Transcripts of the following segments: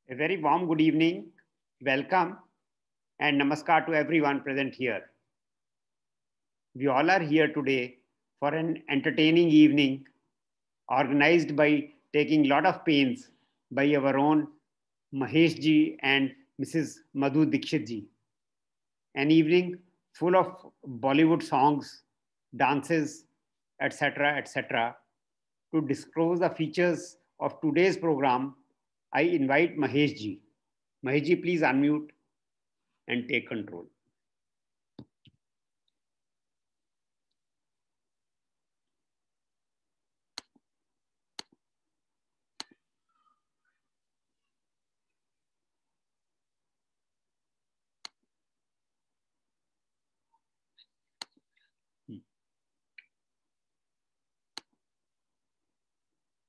A very warm good evening, welcome, and namaskar to everyone present here. We all are here today for an entertaining evening organized by taking lot of pains by our own Mahesh ji and Mrs. Madhu Dixit ji. An evening full of Bollywood songs, dances, etc., etc. To disclose the features of today's program, I invite Mahesh ji. Mahesh ji, please unmute and take control.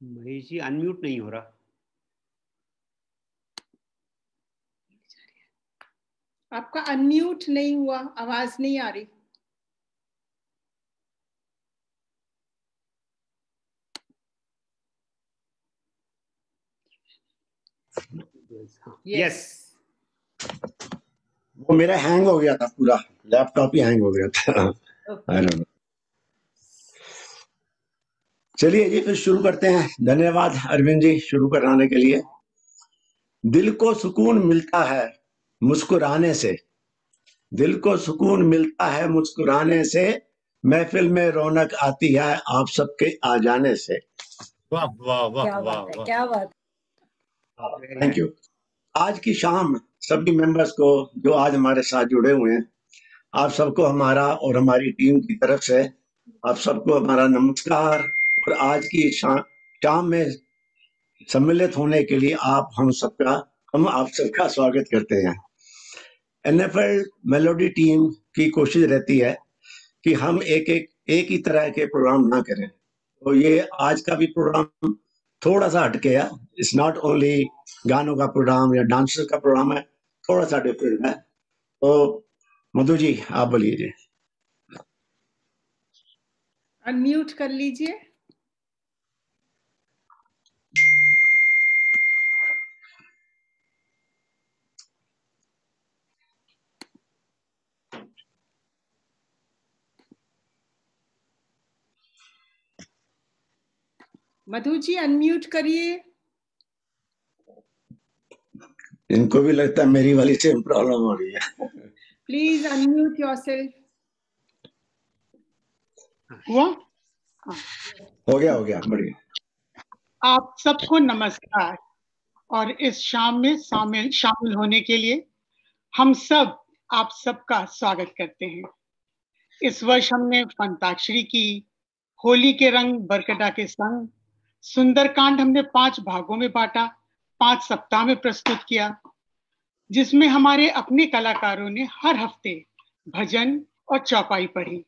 Mahesh ji unmute नहीं हो रहा. आपका unmute नहीं हुआ, आवाज नहीं आ रही. Yes. वो मेरा हैंग हो गया था, पूरा लैपटॉप ही हैंग हो गया था. चलिए जी, फिर शुरू करते हैं. धन्यवाद अरविंद जी शुरू कराने के लिए. दिल को सुकून मिलता है मुस्कुराने से, दिल को सुकून मिलता है मुस्कुराने से, महफिल में रौनक आती है आप सबके आ जाने से. वाह वाह वाह क्या वाह बात है, वाह. क्या बात. Thank you. आज की शाम सभी मेंबर्स को जो आज हमारे साथ जुड़े हुए हैं, आप सबको हमारा और हमारी टीम की तरफ से आप सबको हमारा नमस्कार. और आज की शाम में सम्मिलित होने के लिए हम आप सबका स्वागत करते हैं. NFL मेलोडी टीम की कोशिश रहती है कि हम एक ही तरह के प्रोग्राम ना करें. तो ये आज का भी प्रोग्राम थोड़ा सा हटके है. इट्स नॉट ओनली गानों का प्रोग्राम या डांसर का प्रोग्राम है, थोड़ा सा डिफरेंट है. तो मधु जी आप बोलिए जी. अनम्यूट कर लीजिए. मधु जी अनम्यूट करिए. इनको भी लगता है मेरी वाली सेम प्रॉब्लम हो रही है. Please unmute yourself. हुआ? हो गया बढ़िया. आप सबको नमस्कार और इस शाम में शामिल होने के लिए हम सब आप सबका स्वागत करते हैं. इस वर्ष हमने फंताक्षरी की, होली के रंग बरकटा के संग, सुंदरकांड हमने 5 भागों में बांटा, 5 सप्ताह में प्रस्तुत किया, जिसमें हमारे अपने कलाकारों ने हर हफ्ते भजन और चौपाई पढ़ी.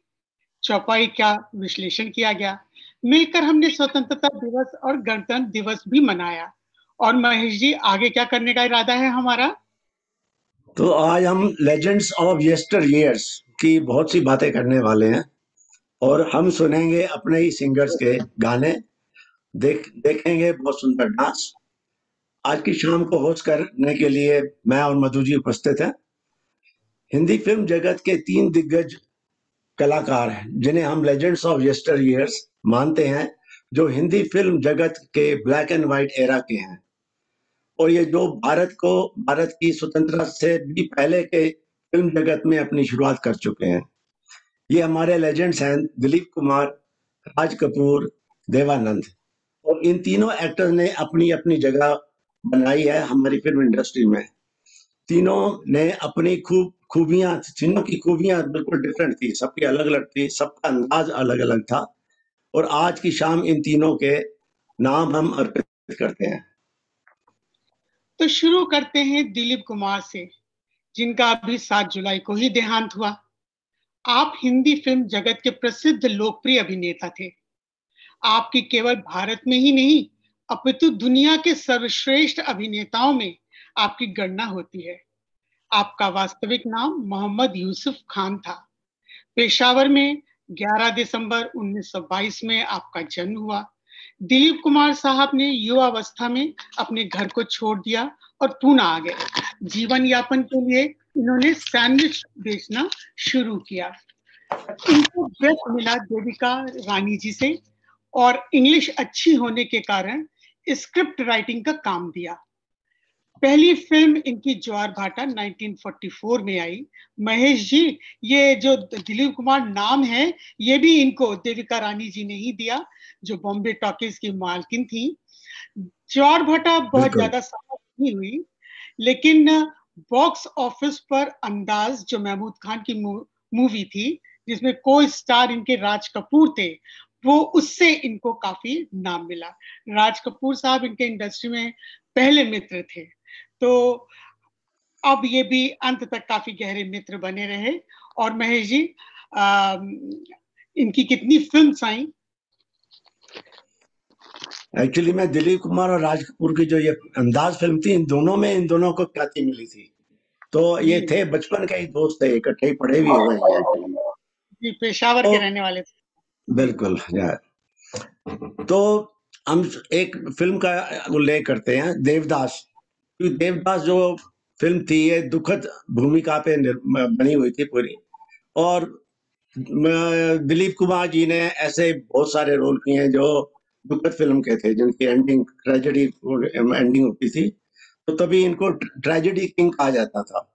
चौपाई का विश्लेषण किया गया. मिलकर हमने स्वतंत्रता दिवस और गणतंत्र दिवस भी मनाया. और महेश जी आगे क्या करने का इरादा है हमारा? तो आज हम लेजेंड्स ऑफ यस्टर ईयर्स की बहुत सी बातें करने वाले हैं और हम सुनेंगे अपने ही सिंगर्स के गाने, देखेंगे बहुत सुंदर डांस. आज की शाम को होस्ट करने के लिए मैं और मधु जी उपस्थित हैं. हिंदी फिल्म जगत के 3 दिग्गज कलाकार हैं जिन्हें हम लेजेंड्स ऑफ यस्टर ईयर्स मानते हैं, जो हिंदी फिल्म जगत के ब्लैक एंड व्हाइट एरा के हैं और ये जो भारत की स्वतंत्रता से भी पहले के फिल्म जगत में अपनी शुरुआत कर चुके हैं. ये हमारे लेजेंड्स हैं दिलीप कुमार, राज कपूर, देवानंद. और इन तीनों एक्टर्स ने अपनी अपनी जगह बनाई है हमारी फिल्म इंडस्ट्री में. तीनों ने अपनी खूबियां, तीनों की खूबियां बिल्कुल डिफरेंट थी, सबकी अलग अलग थी, सबका अंदाज अलग अलग था. और आज की शाम इन तीनों के नाम हम अर्पित करते हैं. तो शुरू करते हैं दिलीप कुमार से, जिनका अभी 7 जुलाई को ही देहांत हुआ. आप हिंदी फिल्म जगत के प्रसिद्ध लोकप्रिय अभिनेता थे. आपकी केवल भारत में ही नहीं अपितु दुनिया के सर्वश्रेष्ठ अभिनेताओं में आपकी गणना होती है. आपका वास्तविक नाम मोहम्मद यूसुफ खान था. पेशावर में 11 दिसंबर 1922 में आपका जन्म हुआ. दिलीप कुमार साहब ने युवावस्था में अपने घर को छोड़ दिया और पूना आ गए। जीवन यापन के लिए इन्होंने सैंडविच बेचना शुरू किया। इनको ब्रेक मिला देविका रानी जी से और इंग्लिश अच्छी होने के कारण स्क्रिप्ट राइटिंग का काम दिया। पहली फिल्म इनकी ज्वार भाटा 1944 में आई। महेश जी, ये जो दिलीप कुमार नाम है ये भी इनको देविका रानी जी ने ही दिया, जो बॉम्बे टॉकीज की मालकिन थी। ज्वार भाटा बहुत ज्यादा सफल नहीं हुई, लेकिन बॉक्स ऑफिस पर अंदाज, जो महमूद खान की मूवी थी जिसमें को स्टार इनके राज कपूर थे, वो उससे इनको काफी नाम मिला। राज कपूर साहब इनके इंडस्ट्री में पहले मित्र थे, तो अब ये भी अंत तक काफी गहरे मित्र बने रहे। और महेश जी, इनकी कितनी फिल्म्स आई? एक्चुअली मैं दिलीप कुमार और राज कपूर की जो ये अंदाज फिल्म थी, इन दोनों को ख्याति मिली थी। तो ये थे बचपन के ही दोस्त थे, इकट्ठे ही पढ़े भी हुए हैं एक्चुअली। जी, पेशावर के रहने वाले थे। बिल्कुल यार। तो हम एक फिल्म का उल्लेख करते हैं, देवदास। देवदास जो फिल्म थी ये दुखद भूमिका पे बनी हुई थी पूरी, और दिलीप कुमार जी ने ऐसे बहुत सारे रोल किए हैं जो दुखद फिल्म के थे, जिनकी एंडिंग ट्रेजेडी एंडिंग होती थी, तो तभी इनको ट्रेजेडी किंग कहा जाता था।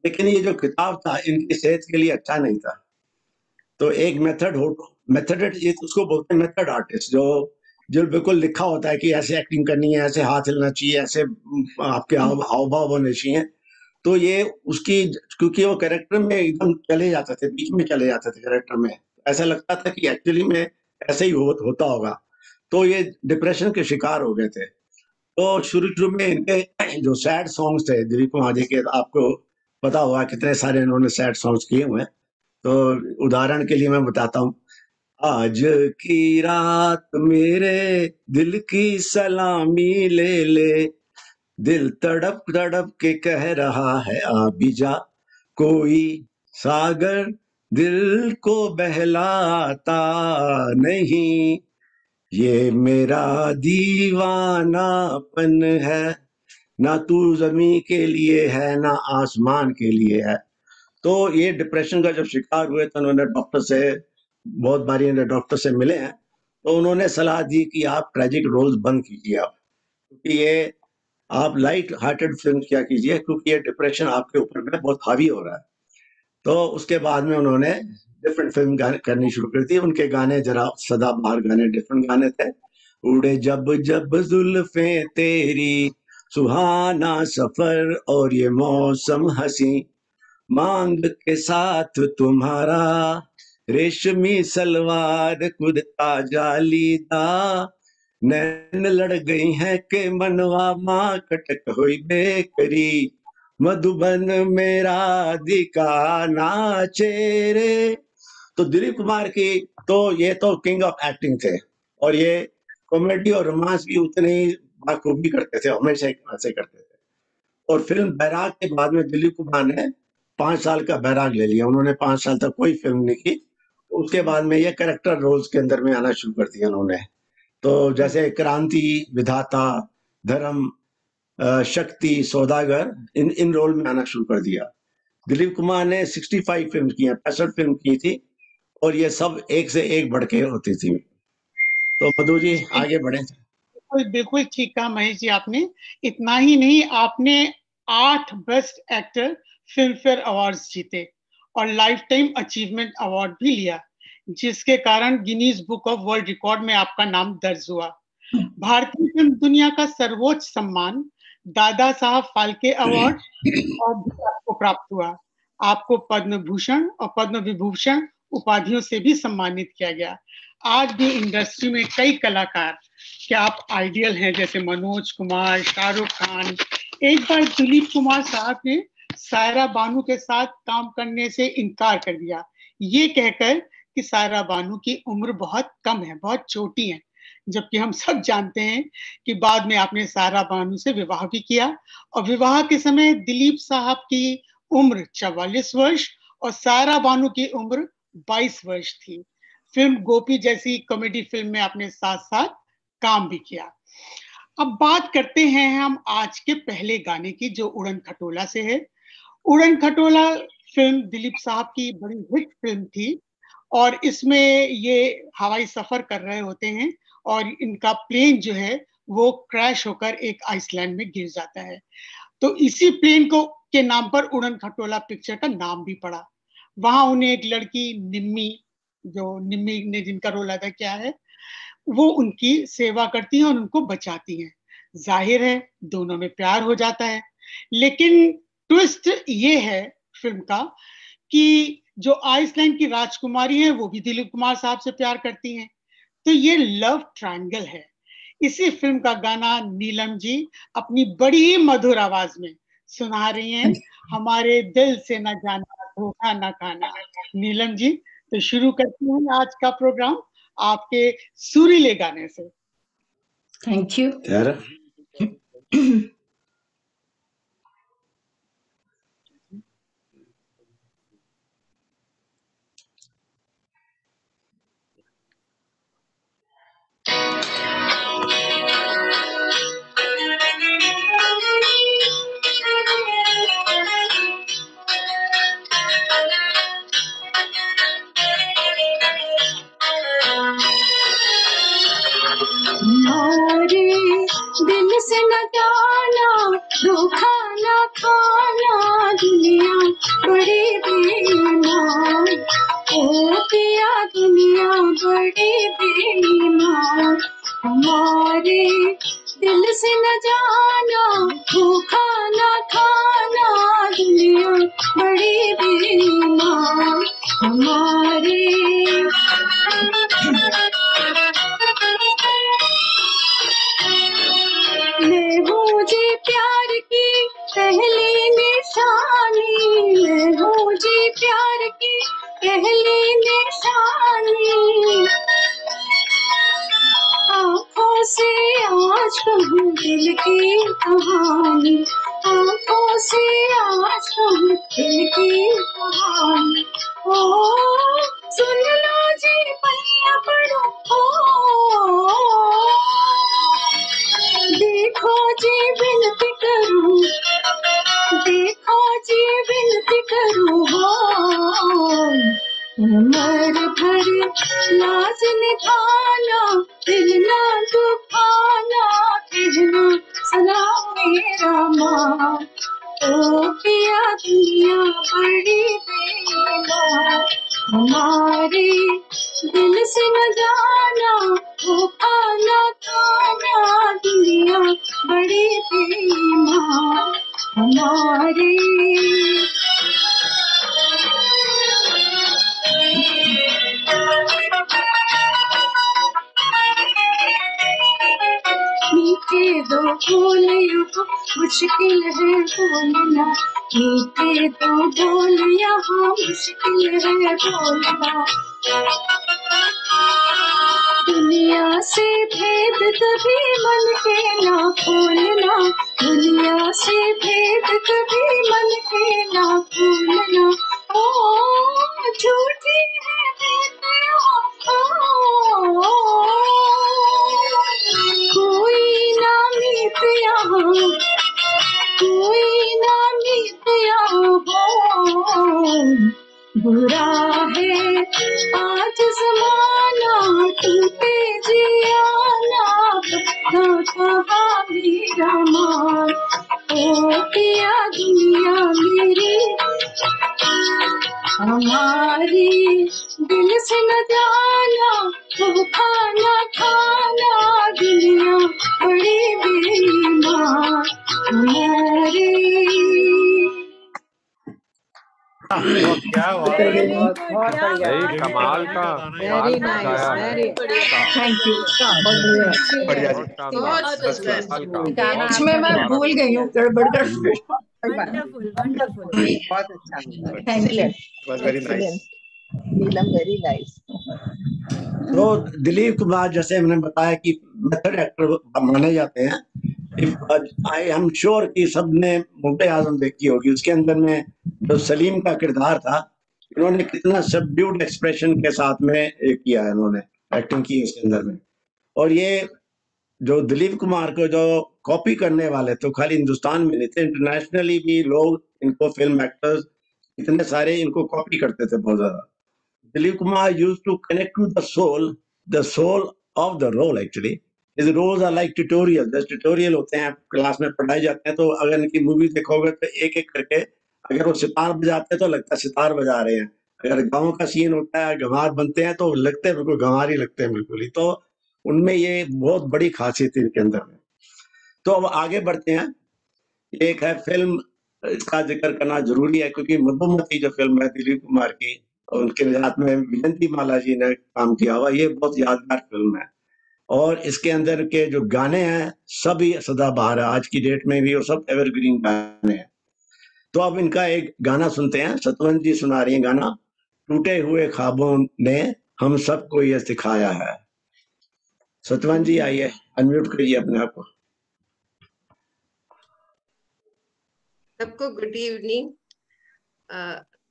लेकिन ये जो किताब था इनकी सेहत के लिए अच्छा नहीं था। तो एक मेथड उसको बोलते हैं मेथड आर्टिस्ट, जो बिल्कुल लिखा होता है कि ऐसे एक्टिंग करनी है, ऐसे हाथ हिलना चाहिए, ऐसे आपके हाव भाव होने चाहिए। तो ये उसकी, क्योंकि वो कैरेक्टर में एकदम चले जाते थे, बीच में चले जाते थे कैरेक्टर में, ऐसा लगता था कि एक्चुअली में ऐसे ही होता होगा। तो ये डिप्रेशन के शिकार हो गए थे। तो शुरू में इनके जो सैड सॉन्ग्स थे दिलीप कुमार जी के, आपको पता होगा कितने सारे इन्होंने सैड सॉन्ग्स किए हुए हैं। तो उदाहरण के लिए मैं बताता हूँ, आज की रात मेरे दिल की सलामी ले ले, दिल तड़प तड़प के कह रहा है आ भी जा, कोई सागर दिल को बहलाता नहीं, ये मेरा दीवानापन है, ना तू जमीन के लिए है ना आसमान के लिए है। तो ये डिप्रेशन का जब शिकार हुए तो उन्होंने बहुत बारी डॉक्टर से मिले हैं, तो उन्होंने सलाह दी कि आप ट्रेजिक रोल्स बंद कीजिए आप, क्योंकि ये आप लाइट हार्टेड फिल्म क्या कीजिए, क्योंकि ये डिप्रेशन आपके ऊपर में बहुत हावी हो रहा है। तो उसके बाद में उन्होंने डिफरेंट फिल्म करनी शुरू कर दी। उनके गाने जरा सदाबहार गाने, डिफरेंट गाने थे। उड़े जब जब जुल्फे तेरी, सुहाना सफर और ये मौसम हसी, मांग के साथ तुम्हारा रेशमी सलवार कुर्ता जालीदा, नैन लड़ गई है के मनवा माँ कटक हुई बेकरी, मधुबन मेरा दिका नाचे रे। तो दिलीप कुमार की, तो ये तो किंग ऑफ एक्टिंग थे, और ये कॉमेडी और रोमांस भी उतने ही बाखूबी करते थे, हमेशा ऐसे करते थे। और फिल्म बैराग के बाद में दिलीप कुमार ने 5 साल का बैराग ले लिया। उन्होंने 5 साल तक कोई फिल्म नहीं की। उसके बाद में ये कैरेक्टर रोल्स के अंदर में आना शुरू कर दिया उन्होंने। तो जैसे क्रांति, विधाता, धर्म, शक्ति, सौदागर, इन रोल में आना शुरू कर दिया। दिलीप कुमार ने 65 फिल्म की हैं, 65 फिल्म की थी, और ये सब एक से एक बढ़ के होती थी। तो मधु जी आगे बढ़े। बिल्कुल ठीक कहा महेश जी आपने। इतना ही नहीं, आपने 8 best actor film fair awards जीते और लाइफ टाइम अचीवमेंट अवार्ड भी लिया, जिसके कारण Guinness book of world record में आपका नाम दर्ज हुआ। भारतीय फिल्म दुनिया का सर्वोच्च सम्मान दादा साहब फाल्के अवार्ड और भी आपको प्राप्त हुआ। आपको पद्म भूषण और पद्म विभूषण उपाधियों से भी सम्मानित किया गया। आज भी इंडस्ट्री में कई कलाकार के आप आइडियल हैं, जैसे मनोज कुमार, शाहरुख खान। एक बार दिलीप कुमार साहब ने सायरा बानू के साथ काम करने से इनकार कर दिया, ये कहकर कि सायरा बानू की उम्र बहुत कम है, बहुत छोटी है, जबकि हम सब जानते हैं कि बाद में आपने सायरा बानू से विवाह भी किया, और विवाह के समय दिलीप साहब की उम्र 44 वर्ष और सायरा बानू की उम्र 22 वर्ष थी। फिल्म गोपी जैसी कॉमेडी फिल्म में आपने साथ साथ काम भी किया। अब बात करते हैं हम आज के पहले गाने की, जो उड़न खटोला से है। उड़न खटोला फिल्म दिलीप साहब की बड़ी हिट फिल्म थी और इसमें ये हवाई सफर कर रहे होते हैं और इनका प्लेन जो है वो क्रैश होकर एक आइसलैंड में गिर जाता है। तो इसी प्लेन को के नाम पर उड़न खटोला पिक्चर का नाम भी पड़ा। वहां उन्हें एक लड़की निम्मी, जो निम्मी ने जिनका रोल अदा किया है, वो उनकी सेवा करती हैं और उनको बचाती हैं। जाहिर है दोनों में प्यार हो जाता है, लेकिन ट्विस्ट ये है फिल्म का कि जो आइसलैंड की राजकुमारी है वो भी दिलीप कुमार साहब से प्यार करती हैं। तो ये लव ट्रायंगल है। इसी फिल्म का गाना नीलम जी अपनी बड़ी मधुर आवाज में सुना रही हैं, हमारे दिल से न जाना धोखा न खाना। नीलम जी, तो शुरू करती हूँ आज का प्रोग्राम आपके सुरीले गाने से। Thank you. हमारे दिल से न जाना धोखा न खाना, दुनिया बड़ी बेईमान, ओ पिया दुनिया बड़ी बेईमान। हमारे दिल से न जाना धोखा न खाना, दुनिया बड़ी बेईमान। हमारे मैं हूँ जी प्यार की पहली निशानी, मैं हूँ जी प्यार की पहली निशानी। आँखों से आज कहूँ दिल की कहानी, आँखों से आज कहूँ दिल की कहानी। ओ सुन लो जी पैया पड़ो, देखो जी विनती करूं, देखो जी विनती करूं, उम्र भर लाज निभाना, दिल ना दुखाना, कहना सलाम मेरा माँ। ओ पिया दुनिया बड़ी बेईमान, हमारे दिल से न जाना धोखा न खाना, दुनिया बड़ी बेईमान। हमारे मीठे दो बोल यहाँ मुश्किल है बोलना, मीठे दो बोल यहाँ मुश्किल है बोलना। दुनिया से भेद कभी मन के ना खोलना, दुनिया से भेद कभी मन के ना खोलना। ओ झूठी है बेटियाँ, कोई ना मीत यहाँ, कोई ना मीत यहाँ हो। बुरा है आज जमाना टूटे जियाना, ना कहा मेरा मान। ओ पिया दुनिया मेरी हमारी, दिल से न जाना धोखा न खाना, दुनिया बड़ी बेईमान। हमारी क्या बात है, बहुत बढ़िया, भाई कमाल का वेरी नाइस, वेरी बढ़िया, थैंक यू, बहुत बढ़िया बढ़िया, जी, बहुत गाना में मैं भूल गई हूँ, गड़बड़ वंडरफुल वंडरफुल, बहुत अच्छा, thank you, was very nice. Neelam very nice. तो दिलीप कुमार जैसे मैंने बताया कि मेथड एक्टर माने जाते हैं। आई एम श्योर कि सबने मुगले आजम देखी होगी, उसके अंदर में जो सलीम का किरदार था, इन्होंने कितना सबड्यूड एक्सप्रेशन के साथ में किया है, इन्होंने एक्टिंग की उसके अंदर में। और ये जो दिलीप कुमार को जो कॉपी करने वाले तो खाली हिंदुस्तान में नहीं थे, इंटरनेशनली भी लोग इनको फिल्म एक्टर्स इतने सारे इनको कॉपी करते थे बहुत ज्यादा। Dilip Kumar used to connect to the soul of the role actually. His roles are like tutorial, जैसे ट्यूटोरियल होते हैं क्लास में पढ़ाए जाते हैं, तो अगर इनकी मूवी देखोगे तो एक एक करके अगर वो सितार बजाते हैं तो लगता है सितार बजा रहे हैं, अगर गाँव का सीन होता है गंवार बनते हैं तो लगते हैं बिल्कुल गंवार ही लगते हैं बिल्कुल ही। तो उनमें ये बहुत बड़ी खासियत है इनके अंदर में। तो अब आगे बढ़ते हैं। एक है फिल्म, इसका जिक्र करना जरूरी है क्योंकि मधुमती जो फिल्म है दिलीप कुमार की, और उनके साथ में विजयंती माला जी ने काम किया हुआ, ये बहुत यादगार फिल्म है और इसके अंदर के जो गाने हैं सभी सदाबहार है, आज की डेट में भी वो सब एवरग्रीन गाने हैं। तो अब इनका एक गाना सुनते हैं, सतवंत जी सुना रही हैं गाना, टूटे हुए ख्वाबों ने हम सबको ये सिखाया है। सतवंत जी आइए, अनम्यूट करिए अपने आप को। सबको गुड इवनिंग।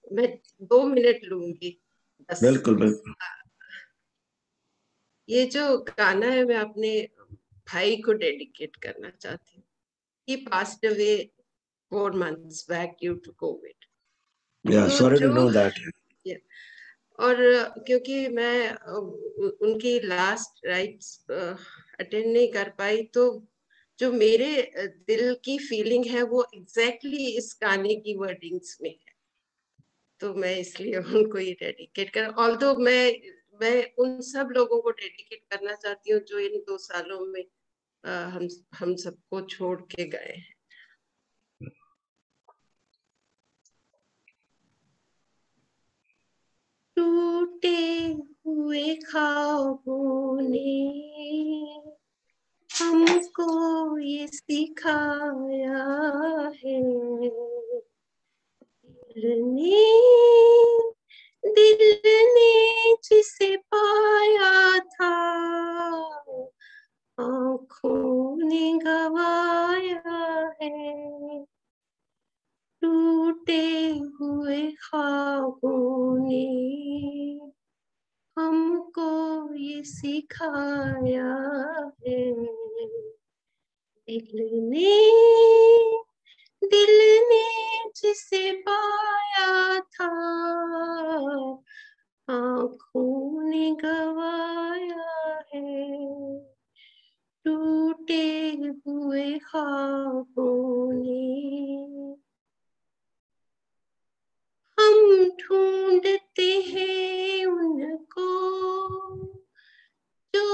मैं 2 मिनट लूंगी बस। बिल्कुल बिल्कुल। ये जो गाना है मैं अपने भाई को डेडिकेट करना चाहती हूँ। He passed away 4 months back due to COVID. Yeah, sorry to know that. और क्योंकि मैं उनकी लास्ट राइट्स अटेंड नहीं कर पाई, तो जो मेरे दिल की फीलिंग है वो एग्जैक्टली इस गाने की वर्डिंग्स में है, तो मैं इसलिए उनको ये डेडिकेट कर, ऑल्दो मैं उन सब लोगों को डेडिकेट करना चाहती हूँ जो इन 2 सालों में हम सबको छोड़ के गए हैं। टूटे हुए ख्वाबों ने हमको ये सिखाया है, दिल ने जिसे पाया था आँखों ने गवाया है। टूटे हुए ख्वाबों ने हमको ये सिखाया है, दिल ने जिसे पाया था आँखों ने गवाया है। टूटे हुए ख्वाबों ने हम ढूंढते हैं उनको जो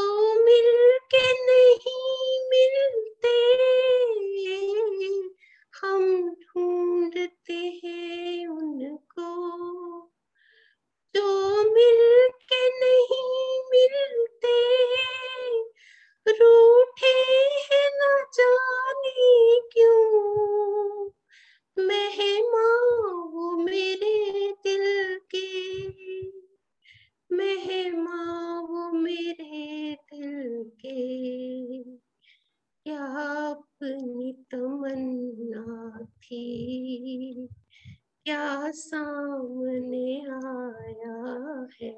मिल के नहीं मिलते, हम ढूंढते हैं उनको जो मिल के नहीं मिलते, रूठे हैं न जाने क्यों मेहमान वो मेरे दिल के, मेहमान वो मेरे दिल के, क्या अपनी तमन्ना थी क्या सामने आया है।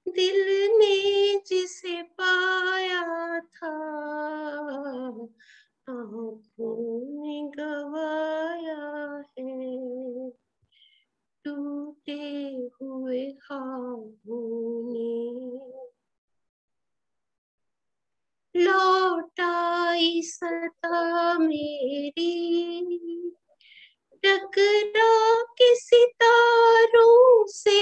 दिल ने जिसे पाया था आँखों ने गवाया है। टूटे हुए ख्वाबों ने लौट आई सदा मेरी, टकरा के सितारों से,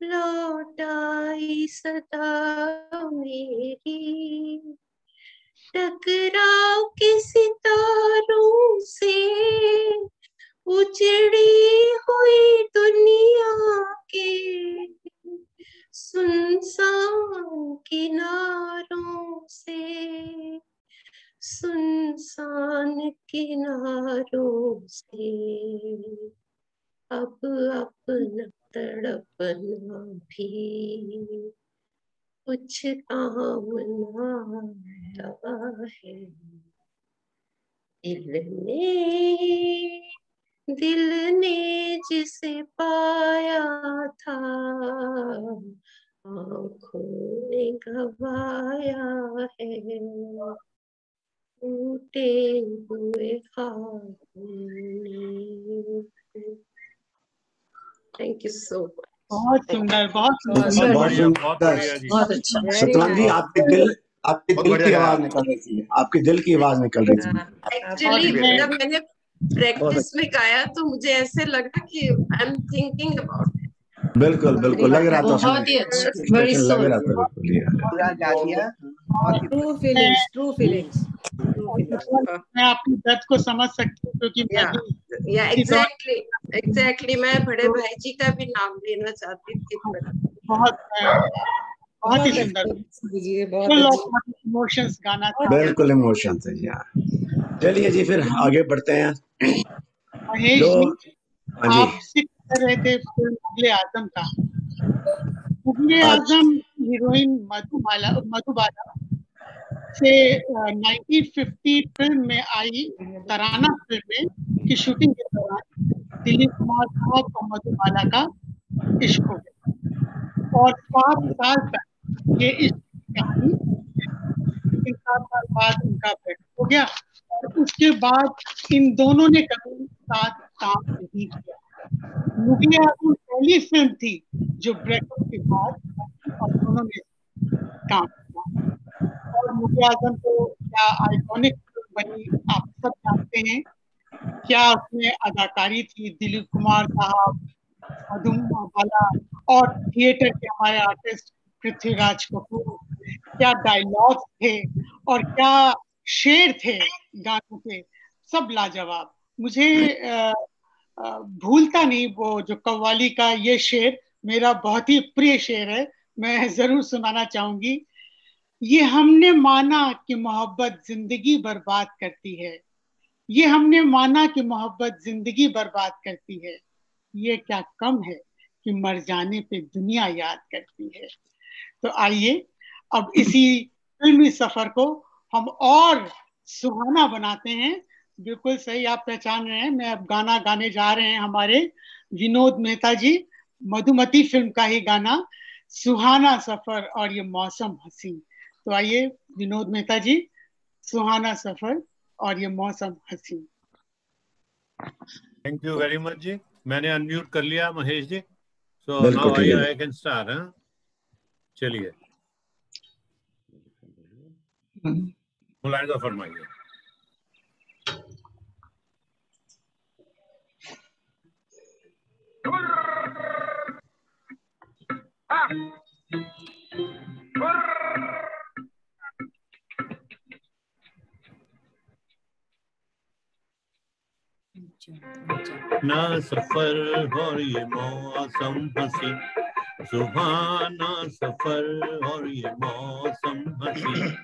लौट आई सदा मेरी, टकरा के सितारों से, उजड़ी हुई दुनिया के सुनसान किनारों से, सुनसान किनारों से, अब अपना तड़पना भी कुछ काम ना आया है। दिल दिल ने जिसे पाया था आँखों ने गवाया है, टूटे हुए ख्वाबों ने। Thank you so much. बहुत सुंदर, बहुत सुंदर। बहुत बढ़िया, बहुत बढ़िया जी। बहुत अच्छा। सतनाम जी, आपके दिल की आवाज निकल रही थी, आपके दिल की आवाज निकल रही थी। एक्चुअली जब मैंने प्रैक्टिस में गाया तो मुझे ऐसे लगा कि आई एम थिंकिंग अबाउट। बिल्कुल बिल्कुल लग रहा था, बहुत ही अच्छा, वेरी एक्सप्रेशन लग सोल। रहा था बिल्कुल ये। True feelings, true feelings. मैं आपकी दर्द को समझ सकती हूँ, क्योंकि मैं भी या एग्जैक्टली मैं बड़े भाई जी का भी नाम लेना चाहती थी। बहुत ही सुंदर, इमोशंस गाना था। बिल्कुल इमोशन थे जी। हाँ, चलिए जी फिर आगे बढ़ते हैं। महेश जो जी, हाँ जी, आप जिक्र कर रहे थे फिल्म मुगले आजम का। मुगले आजम हीरोइन मधुबाला से 1950 फिल्म में आई तराना फिल्म में की शूटिंग के दौरान दिलीप कुमार साहब और मधुबाला का इश्क हो गया, और 7 साल तक ये इश्क की कहानी, 7 साल बाद उनका ब्रेकअप हो गया, और उसके बाद इन दोनों ने कभी साथ काम नहीं किया। मुगले आजम पहली फिल्म थी जो ब्रेकअप के बाद और दोनों ने काम किया, और मुगले आजम तो क्या आइकॉनिक फिल्म बनी, आप सब जानते हैं। क्या उसमें अदाकारी थी, दिलीप कुमार साहब, मधुबाला, और थिएटर के हमारे आर्टिस्ट पृथ्वीराज कपूर, क्या डायलॉग थे और क्या शेर थे गानों के, सब लाजवाब। मुझे भूलता नहीं वो जो कव्वाली का ये शेर, मेरा बहुत ही प्रिय शेर है, मैं जरूर सुनाना चाहूंगी। ये हमने माना कि मोहब्बत जिंदगी बर्बाद करती है, ये हमने माना कि मोहब्बत जिंदगी बर्बाद करती है, ये क्या कम है कि मर जाने पे दुनिया याद करती है। तो आइए अब इसी फिल्मी सफर को हम और सुहाना बनाते हैं। बिल्कुल सही आप पहचान रहे हैं, मैं अब गाना गाने जा रहे हैं हमारे विनोद मेहता जी, मधुमती फिल्म का ही गाना, सुहाना सफर और ये मौसम हसीन। तो आइए विनोद मेहता जी, सुहाना सफर और ये मौसम हसीन। थैंक यू वेरी मच जी। मैंने अनम्यूट कर लिया महेश जी, सो बिल्कुल नाउ ठीक है। I can start. हाँ, चलिए मुलायजा फरमाइए। ना सफर और ये मौसम हसी, सुहाना सफर और ये मौसम हसी,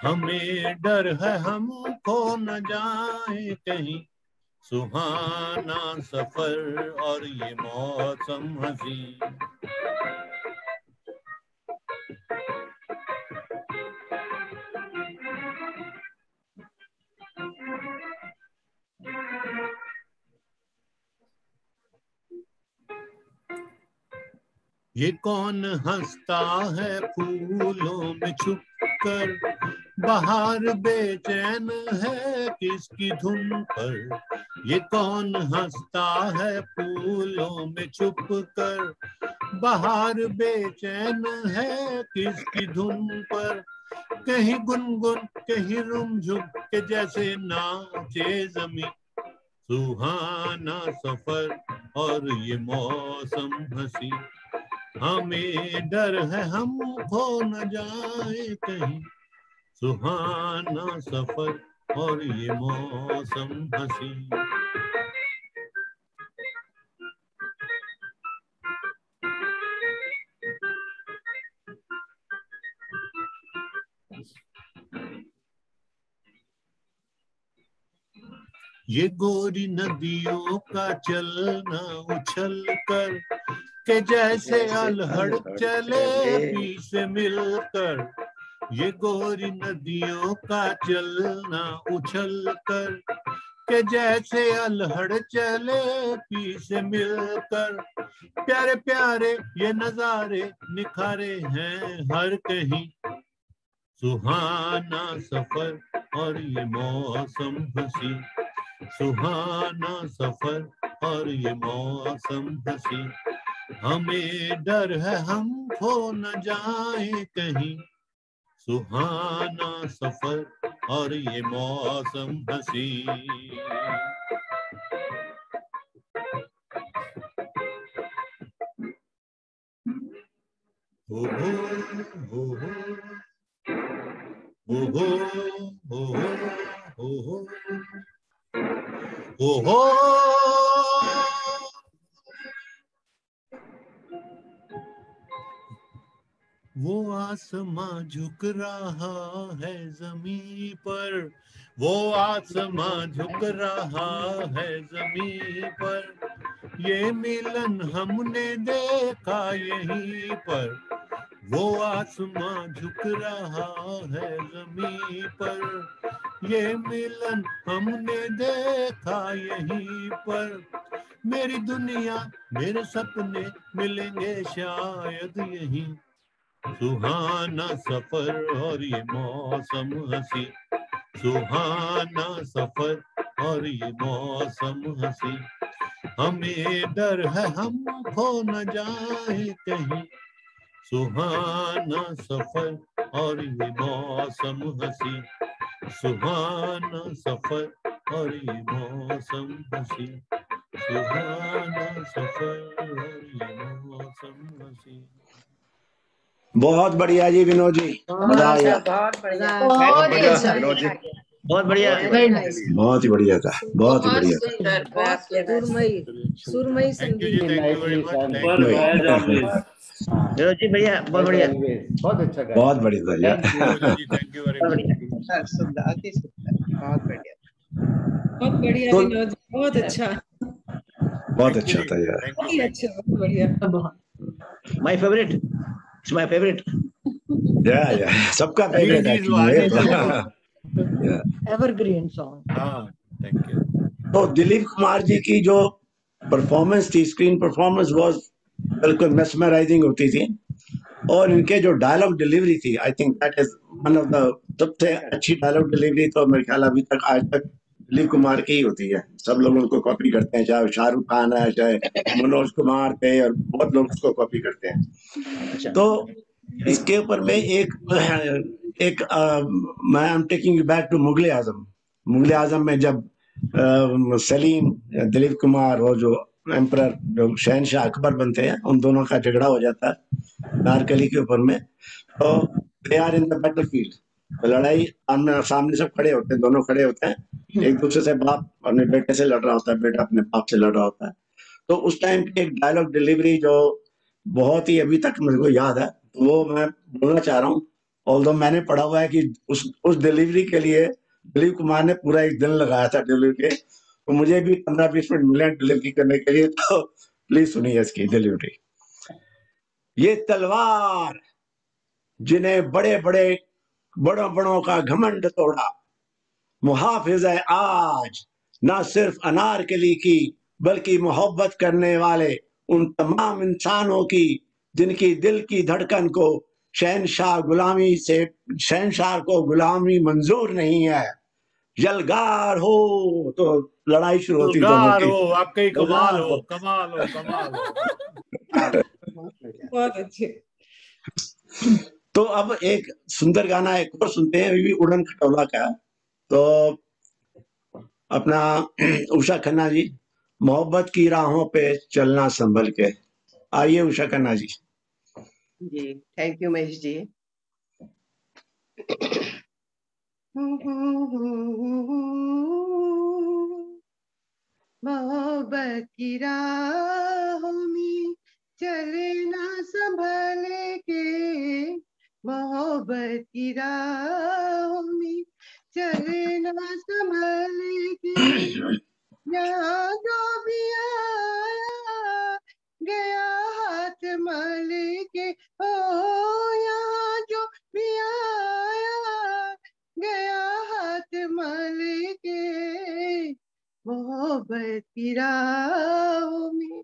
हमें डर है हम खो न जाए कहीं, सुहाना सफर और ये मौसम हसी। ये कौन हंसता है फूलों में छुपकर, बाहर बेचैन है किसकी धुन पर, ये कौन हंसता है फूलों में छुपकर, बाहर बेचैन है किसकी धुन पर, कहीं गुनगुन कहीं रुमझुम के जैसे नाचे जमी, सुहाना सफर और ये मौसम हंसी, हमें डर है हम खो न जाए कहीं, सुहाना सफर और ये मौसम हंसी। ये गोरी नदियों का चलना उछल कर के जैसे अलहड़ चले पी से मिलकर, ये गोरी नदियों का चलना उछल कर के जैसे अल्हड़ चले पी से मिलकर, प्यारे प्यारे ये नजारे निखारे हैं हर कहीं। सुहाना सफर और ये मौसम हंसी, सुहाना सफर और ये मौसम हंसी, हमें डर है हम खो न जाए कहीं। सुहाना सफर और ये मौसम हंसी। हो हो हो हो हो हो हो हो हो हो। वो आसमां झुक रहा है जमीन पर, वो आसमां झुक रहा है जमीन पर, ये मिलन हमने देखा यहीं पर। वो आसमां झुक रहा है जमीन पर, ये मिलन हमने देखा यहीं पर। मेरी दुनिया मेरे सपने मिलेंगे शायद यहीं। सुहाना सफर और ये मौसम हंसी, सुहाना सफर और ये मौसम हंसी, हमें डर है हम खो न जाए कहीं। सुहाना सफर और ये मौसम हंसी, सुहाना सफर और ये मौसम हंसी, सुहाना सफर और ये मौसम हंसी। बहुत बढ़िया जी विनोद जी, मजा आ गया। बहुत बढ़िया, बहुत बढ़िया विनोद जी, बहुत बढ़िया, बहुत ही बढ़िया था, बहुत ही बहुत बढ़िया। सुंदर, बहुत सुंदर। सुरमई थैंक यू जी, thank you very much, thank नहीं, विनोद जी बढ़िया, बहुत बढ़िया, बहुत अच्छा गाया। बहुत बढ़िया था यार। जी, थैंक यू वेरी बहुत मच। बढ़िया। सुंदर, अति सुंदर, बहुत बढ़िया। बहुत बढ़िया तो विनोद जी, बहुत अच्छा, बहुत अच्छा था यार। बहुत ही अच्छा, बहुत बढ़िया। My favourite, it's my favourite. या सबका फेवरेट एक्चुअली है तो। Evergreen song. हाँ, थैंक यू। तो दिलीप कुमार जी की जो परफॉर्मेंस थी, स्क्रीन परफॉर्मेंस वाज बिल्कुल मेस्मराइजिंग होती थी, और इनके जो डायलॉग डिलीवरी थी, I think that is one of the सबसे अच्छी डायलॉग डिलीवरी तो मेरे ख्याल अभी तक आज तक दिलीप कुमार की ही होती है। सब लोग उनको कॉपी करते हैं, चाहे शाहरुख खान है, चाहे मनोज कुमार थे, और बहुत लोग उसको कॉपी करते हैं। तो इसके ऊपर में एक मैं I am taking you back to Mughal e Azam. Mughal e Azam में जब सलीम, दिलीप कुमार और जो एम्परर, जो शहनशाह अकबर बनते हैं, उन दोनों का झगड़ा हो जाता है नारकली के ऊपर में। तो they are in the battlefield, लड़ाई आमने सामने सब खड़े होते हैं, दोनों खड़े होते हैं, एक दूसरे से, बाप अपने बेटे से लड़ रहा होता है, बेटा अपने बाप से लड़ रहा होता है। तो उस टाइम की एक डायलॉग डिलीवरी जो बहुत ही अभी तक मेरे को याद है, वो मैं बोलना चाह रहा हूँ। ऑल्दो मैंने पढ़ा हुआ है कि उस डिलीवरी के लिए दिलीप कुमार ने पूरा एक दिन लगाया था डिलीवरी के, तो मुझे भी 15-20 मिनट मिले डिलीवरी करने के लिए। तो प्लीज सुनिए इसकी डिलीवरी। ये तलवार जिन्हें बड़े बड़े बड़ों बड़ों का घमंड तोड़ा, मुहाफिज है आज ना सिर्फ अनारकली की, बल्कि मोहब्बत करने वाले उन तमाम इंसानों की जिनकी दिल की धड़कन को शहनशाह को गुलामी मंजूर नहीं है। यलगार हो। तो लड़ाई शुरू होती दोनों की। हो, वाकई कमाल हो, कमाल हो, कमाल हो। बहुत अच्छे। तो अब एक सुंदर गाना एक और सुनते हैं, अभी भी उड़न खटोला का। तो अपना उषा खन्ना जी, मोहब्बत की राहों पे चलना संभल के। आइए उषा खन्ना जी। जी, थैंक यू महेश जी। मोहब्बत की राहों में चलना संभल के, मोहब्बत की राहों में चलना संभल के, यहाँ जो भी आया गया हाथ मल के, ओ यहाँ जो भी आया गया हाथ मल के, मोहब्बत की राहों में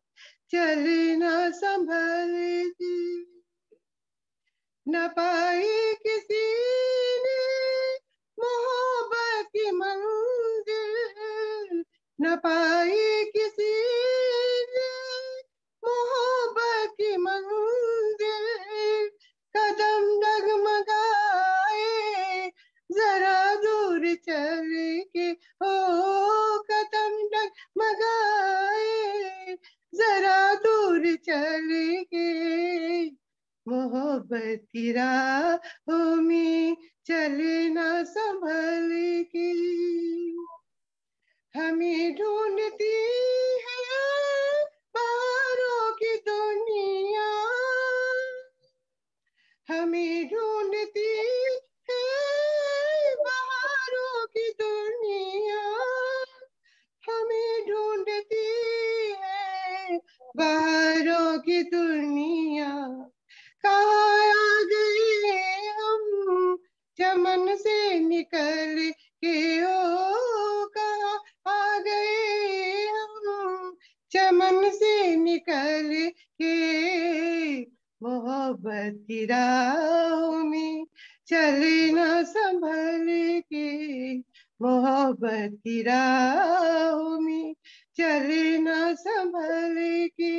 चलना संभल के, न पाई किसी ने मोहब्बत की मंजिल, न पाई किसी ने मोहब्बत की मंजिल, कदम डगमगाए जरा दूर चल के, ओ कदम डगमगाए जरा दूर चल के, मोहब्बत की राहों में चलना संभल के, हमें ढूंढती है बाहरों की दुनिया, हमें ढूंढती है बाहरों की दुनिया, हमें ढूंढती है बाहरों की दुनिया, कहाँ आ गए हम चमन से निकल के, ओ कहाँ आ गए हम चमन से निकल के, मोहब्बत की राहों में चलना संभल के, मोहब्बत की राहों में चलना संभल के,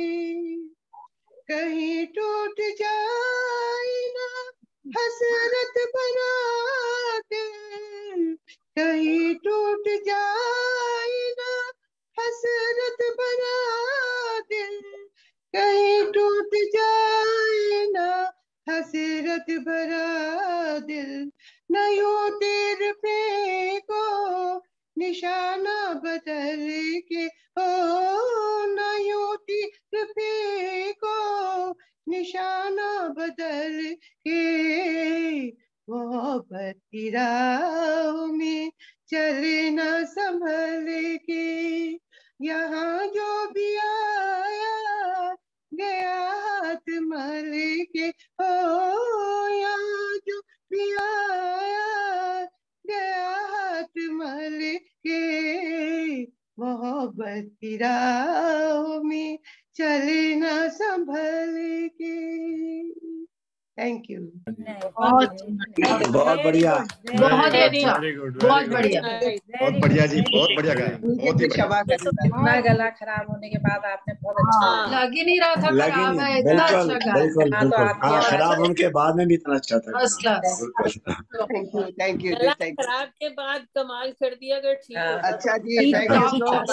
कहीं टूट जाए ना हसरत बना दिल, कहीं टूट जाए ना हसरत बना दिल, कहीं टूट जाए ना हसरत भरा दिल, न यूं तीर फेंको निशाना बदल के, ओ न यूं तीर फेंको निशाना बदल के, मोहब्बत की राहों में चलना संभल के, यहाँ जो भी आया गया हाथ मल के, ओ यहाँ जो भी आया गया हाथ मल के, मोहब्बत की राहों में चलना संभल के। Thank you. बहुत बढ़िया, बहुत ही अच्छा, बहुत बढ़िया, बहुत बढ़िया जी, बहुत बढ़िया गाया, बहुत ही बढ़िया। इतना गला खराब होने के बाद आपने बहुत अच्छा लग ही नहीं रहा था खराब है, इतना बिल्कुल अच्छा गाया। बिल्कुल हाँ, तो बिल्कुल, आपकी हाँ आवाज खराब होने के बाद में भी इतना अच्छा था, फर्स्ट क्लास। थैंक यू गला खराब के बाद कमाल कर दिया, अगर ठीक हो अच्छा जी, ठीक थैंक यू सो मच,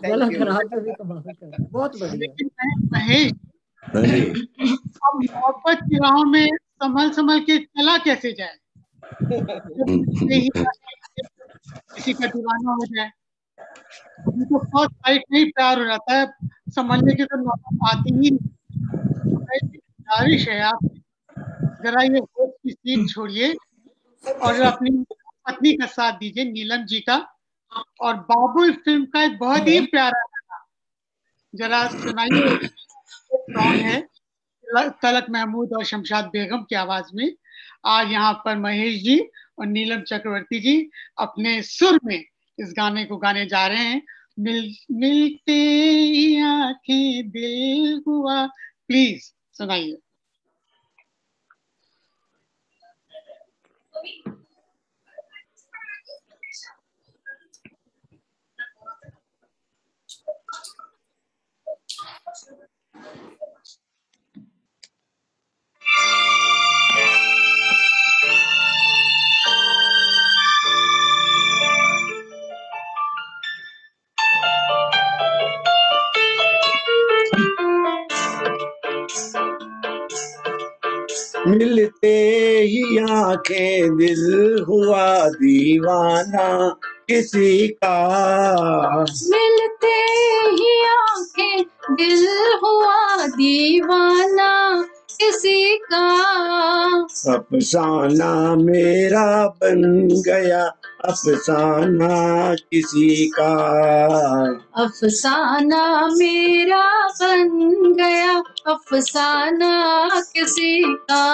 गला थैंक यू। खराब पे भी कमाल कर, बहुत बढ़िया। लेकिन महेश, अब मोहब्बत की राहों में संभल संभल के चला कैसे जाए, किसी का दीवाना हो जाए, अभी तो फर्स्ट साइट में ही प्यार हो जाता है, संभलने की तो नौबत आती ही नहीं। गुजारिश है आप जरा ये होश की सीट छोड़िए और अपनी पत्नी का साथ दीजिए, नीलम जी का, और बाबुल फिल्म का एक बहुत ही प्यारा गाना जरा सुनाइए, सॉन्ग है तलक महमूद और शमशाद बेगम की आवाज में। आज यहाँ पर महेश जी और नीलम चक्रवर्ती जी अपने सुर में इस गाने को गाने जा रहे हैं। मिलते ही आंखें दिल हुआ, प्लीज सुनाइए। मिलते ही आंखें दिल हुआ दीवाना किसी का, मिलते ही आंखें दिल हुआ दीवाना किसी का, अफसाना मेरा बन गया अफसाना किसी का, अफसाना मेरा बन गया अफसाना किसी का।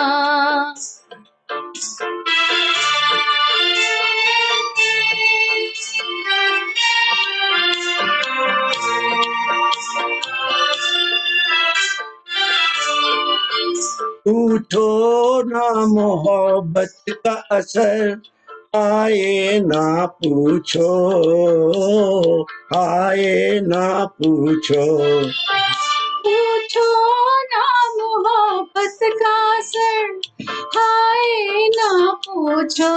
पूछो ना मोहब्बत का असर, आए ना पूछो, आए ना पूछो। पूछो ना मोहब्बत का असर, आए ना पूछो,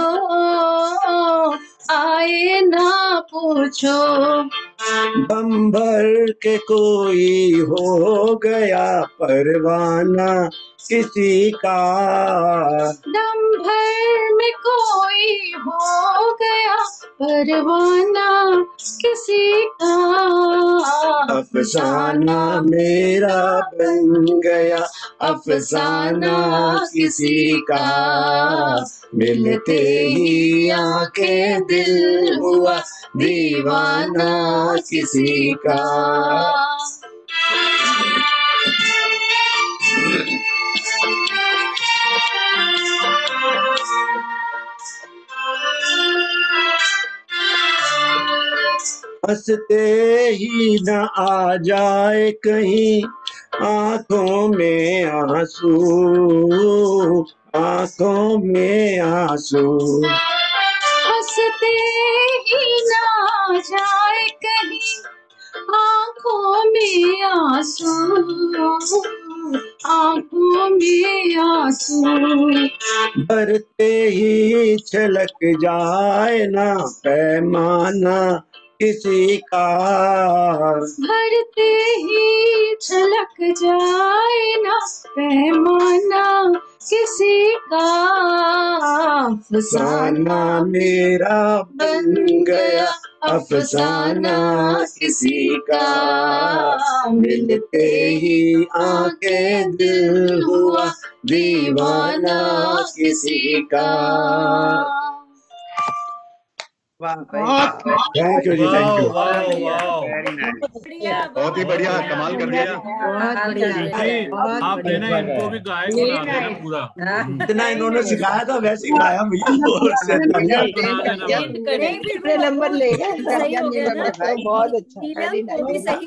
आए ना पूछो। दम भर के कोई हो गया परवाना किसी का, दम भर में कोई हो गया परवाना किसी का, अफसाना मेरा बन गया अफसाना किसी का, मिलते ही आंखें दिल हुआ दीवाना किसी का। हंसते ही न आ जाए कहीं आंखों में आंसू, आंखों में आंसू। हंसते ही ना जाए कहीं आंखों में आंसू, आंखों में आंसू। भरते ही छलक जाए ना पैमाना किसी का, भरते ही छलक जाए ना पैमाना किसी का। अफसाना मेरा बन गया अफसाना किसी का, मिलते ही आंखें दिल हुआ दीवाना किसी का। थैंक यू जी, थैंक यू। बहुत ही बढ़िया, कमाल कर दिया जी। आपने ना इनको भी गायक बना देना पूरा। इतना इन्होंने सिखाया था वैसे ही गाया भैया। नंबर लेगा बहुत अच्छा,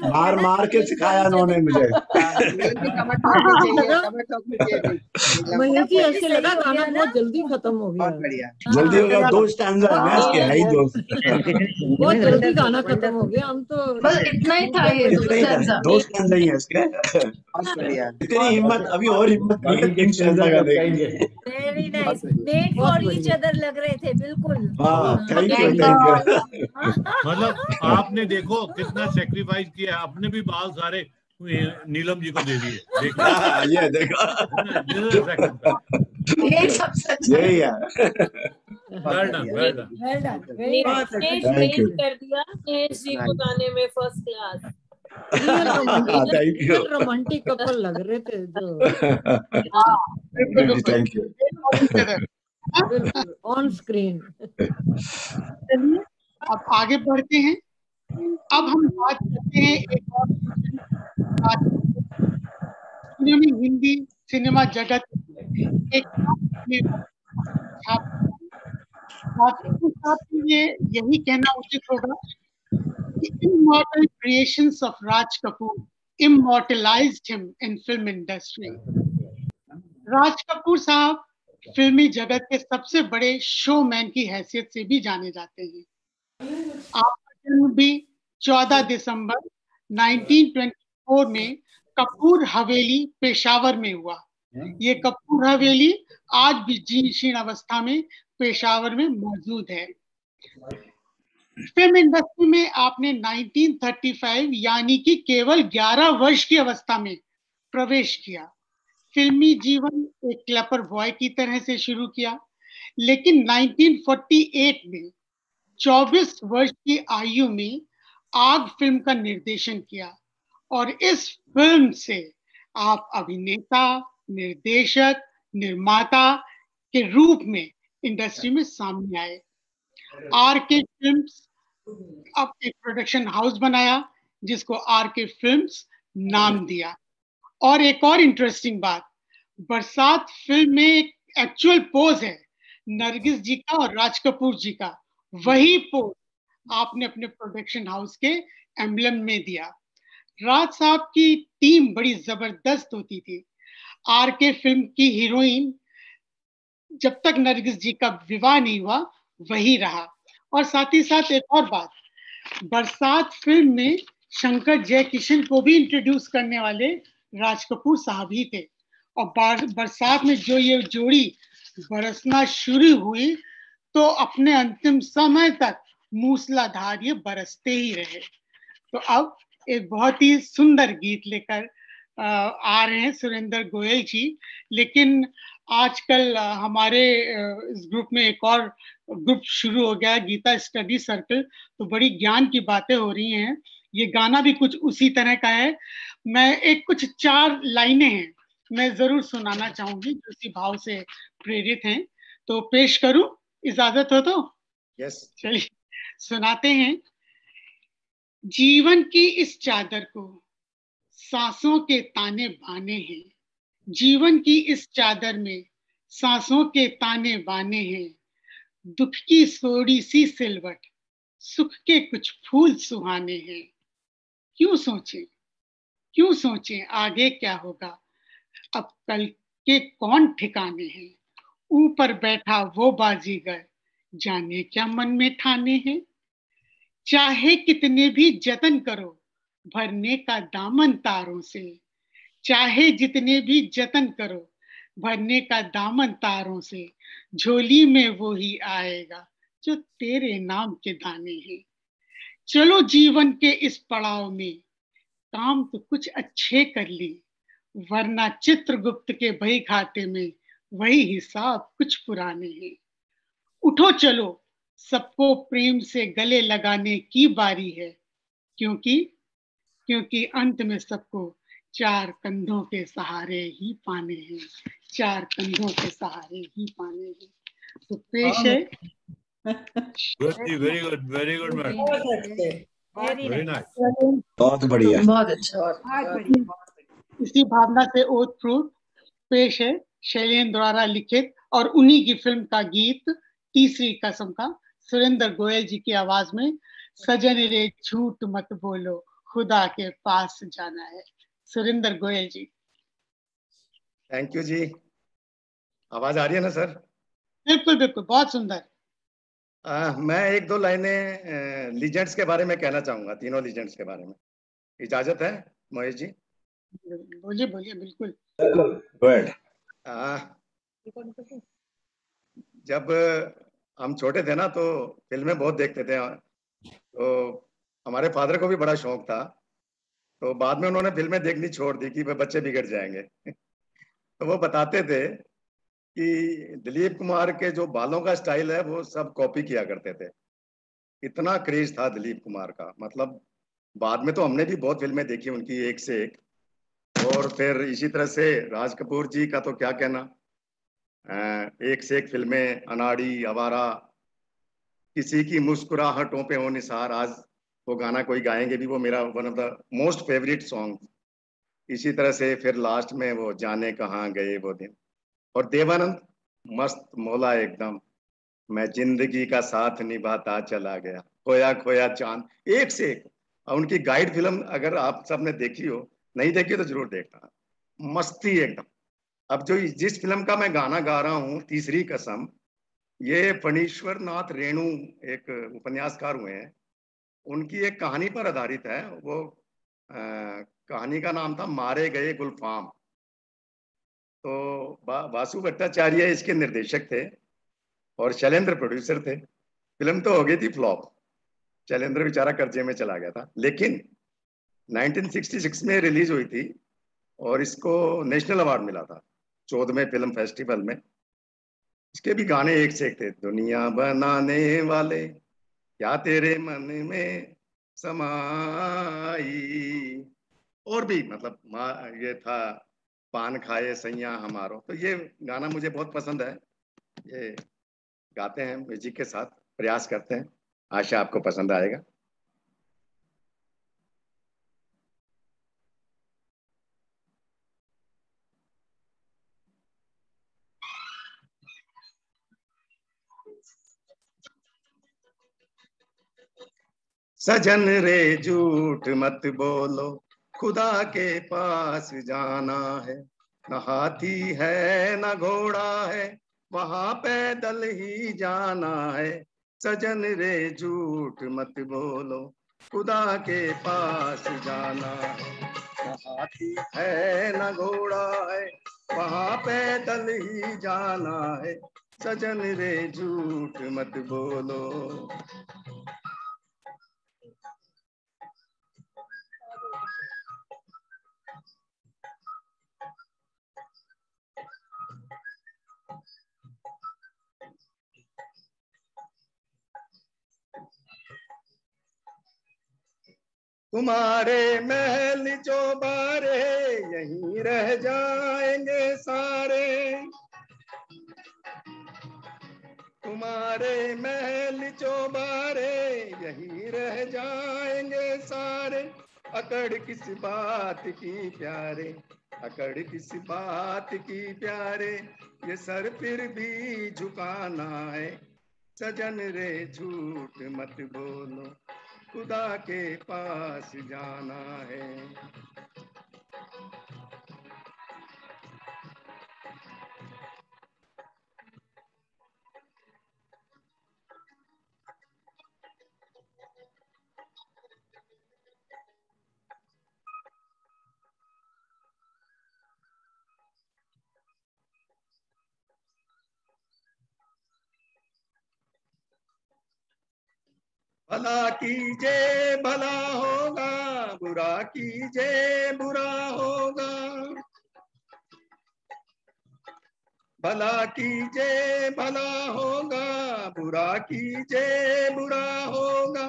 मार मार के सिखाया इन्होंने मुझे। मयूर जी ऐसे लगा गाना बहुत जल्दी खत्म हो गया। जल्दी हो गया, 2 स्टैंजा है ना इसके, है ही 2। बहुत जल्दी गाना खत्म हो गया। हम तो बस इतना ही था, ये 2 स्टैंजा ही है इसके। इतनी हिम्मत, अभी और हिम्मत नहीं है 3 स्टैंजा गाने की। Very nice, made for each other लग रहे थे बिल्कुल। Thank you, thank you. मतलब आपने देखो कितना सेक्रीफाइस किया, अपने भी बाल सारे नीलम जी को दे दिए। ये देखो, यही सब सच है। यही है। Well done, well done. Thank you. कर दिया महेश जी को गाने में first class. Thank you, romantic couple लग रहे थे जो। Thank you. बिल्कुल ऑन स्क्रीन। चलिए अब आगे बढ़ते हैं। अब हम बात करते हैं एक और हिंदी सिनेमा जगत एक ये यही कहना उचित होगा कि immortal creations of Raj Kapoor immortalized him in film industry. Raj Kapoor साहब फिल्मी जगत के सबसे बड़े शोमैन की हैसियत से भी जाने जाते हैं। आपका जन्म भी 14 दिसंबर 1924 में कपूर हवेली पेशावर में हुआ। ये कपूर हवेली आज भी जीर्ण अवस्था में पेशावर में मौजूद है। फिल्म इंडस्ट्री में आपने 1935 यानी कि केवल 11 वर्ष की अवस्था में प्रवेश किया। फिल्मी जीवन एक क्लैपर बॉय की तरह से शुरू किया, लेकिन 1948 में 24 वर्ष की आयु में आग फिल्म का निर्देशन किया और इस फिल्म से आप अभिनेता, निर्देशक, निर्माता के रूप में इंडस्ट्री में सामने आए। आरके फिल्म्स अब एक प्रोडक्शन हाउस बनाया जिसको आरके फिल्म्स नाम दिया। और एक और इंटरेस्टिंग बात, बरसात फिल्म में एक एक्चुअल पोज है नरगिस जी का और राज कपूर जी का, वही पोज आपने अपने प्रोडक्शन हाउस के एम्बलम में दिया। राज साहब की टीम बड़ी जबरदस्त होती थी। आर के फिल्म की हीरोइन जब तक नरगिस जी का विवाह नहीं हुआ वही रहा। और साथ ही साथ एक और बात, बरसात फिल्म में शंकर जयकिशन को भी इंट्रोड्यूस करने वाले राज कपूर साहब ही थे। और बरसात में जो ये जोड़ी बरसना शुरू हुई तो अपने अंतिम समय तक मूसलाधार ये बरसते ही रहे। तो अब एक बहुत ही सुंदर गीत लेकर आ रहे हैं सुरेंद्र गोयल जी। लेकिन आजकल हमारे इस ग्रुप में एक और ग्रुप शुरू हो गया, गीता स्टडी सर्कल, तो बड़ी ज्ञान की बातें हो रही हैं। ये गाना भी कुछ उसी तरह का है। मैं एक कुछ 4 लाइनें हैं मैं जरूर सुनाना चाहूंगी जो इसी भाव से प्रेरित हैं, तो पेश करूं, इजाजत हो तो? यस। चलिए सुनाते हैं। जीवन की इस चादर को सांसों के ताने बाने हैं, जीवन की इस चादर में सांसों के ताने बाने हैं, दुख की थोड़ी सी सिलवट, सुख के कुछ फूल सुहाने हैं। क्यों सोचें आगे क्या होगा, अब कल के कौन ठिकाने हैं, ऊपर बैठा वो बाजीगर, जाने क्या मन में ठाने हैं। चाहे कितने भी जतन करो भरने का दामन तारों से, चाहे जितने भी जतन करो भरने का दामन तारों से, झोली में वो ही आएगा जो तेरे नाम के दाने हैं। चलो जीवन के इस पड़ाव में काम तो कुछ अच्छे कर ली, वरना चित्रगुप्त के बही खाते में वही हिसाब कुछ पुराने हैं। उठो चलो सबको प्रेम से गले लगाने की बारी है, क्योंकि अंत में सबको 4 कंधों के सहारे ही पाने हैं, 4 कंधों के सहारे ही पाने हैं। तो पेश है। Very good ma'am, very nice, बहुत बढ़िया, बहुत अच्छा। इसी भावना से ओथ प्रूफ पेश है शैलेंद्र द्वारा लिखित और उन्हीं की फिल्म का गीत तीसरी कसम का सुरेंद्र गोयल जी की आवाज में, सजन रे झूठ मत बोलो खुदा के पास जाना है। सुरेंद्र गोयल जी। थैंक यू जी। आवाज आ रही है ना सर? बिल्कुल बिल्कुल, बहुत सुंदर। मैं 1-2 लाइनें लीजेंड्स के बारे में कहना चाहूंगा, तीनों लीजेंड्स के बारे में। इजाजत है महेश जी? बोलिए बोलिए, बिल्कुल। जब हम छोटे थे ना तो फिल्में बहुत देखते थे, तो हमारे फादर को भी बड़ा शौक था, तो बाद में उन्होंने फिल्में देखनी छोड़ दी कि बच्चे बिगड़ जाएंगे। तो वो बताते थे कि दिलीप कुमार के जो बालों का स्टाइल है वो सब कॉपी किया करते थे, इतना क्रेज था दिलीप कुमार का। मतलब बाद में तो हमने भी बहुत फिल्में देखी उनकी, एक से एक। और फिर इसी तरह से राज कपूर जी का तो क्या कहना, एक से एक फिल्में, अनाड़ी, आवारा, किसी की मुस्कुराहटों पे हो निसार, आज वो गाना कोई गाएंगे भी, वो मेरा one of the most favourite song. इसी तरह से फिर लास्ट में वो जाने कहाँ गए वो दिन, और देवानंद मस्त मौला एकदम, मैं जिंदगी का साथ निभाता चला गया, खोया खोया चांद, एक से एक। और उनकी गाइड फिल्म अगर आप सबने देखी हो, नहीं देखी तो जरूर देखना, मस्ती एकदम। अब जो जिस फिल्म का मैं गाना गा रहा हूँ, तीसरी कसम, ये फणीश्वर नाथ रेणु एक उपन्यासकार हुए हैं, उनकी एक कहानी पर आधारित है। वो कहानी का नाम था मारे गए गुलफाम। तो वासु भट्टाचार्य इसके निर्देशक थे और शैलेंद्र प्रोड्यूसर थे। फिल्म तो हो गई थी फ्लॉप, शैलेंद्र बेचारा कर्जे में चला गया था, लेकिन 1966 में रिलीज हुई थी और इसको नेशनल अवार्ड मिला था 14वें फिल्म फेस्टिवल में। इसके भी गाने एक से एक थे, दुनिया बनाने वाले क्या तेरे मन में समाई, और भी मतलब ये था पान खाए सैया हमारो। तो ये गाना मुझे बहुत पसंद है, ये गाते हैं म्यूजिक के साथ, प्रयास करते हैं, आशा आपको पसंद आएगा। सजन रे झूठ मत बोलो खुदा के पास जाना है, न हाथी है न घोड़ा है, वहां पैदल ही जाना है। सजन रे झूठ मत बोलो, खुदा के पास जाना है। न हाथी है न घोड़ा है, वहां पैदल ही जाना है। सजन रे झूठ मत बोलो। तुम्हारे महल जो बारे, यहीं रह जाएंगे सारे। तुम्हारे महल जो बारे, यहीं रह जाएंगे सारे। अकड़ किस बात की प्यारे, अकड़ किस बात की प्यारे, ये सर फिर भी झुकाना है। सजन रे झूठ मत बोलो, खुदा के पास जाना है। भला कीजे भला होगा, बुरा कीजे बुरा होगा। भला कीजे भला होगा, बुरा कीजे बुरा होगा।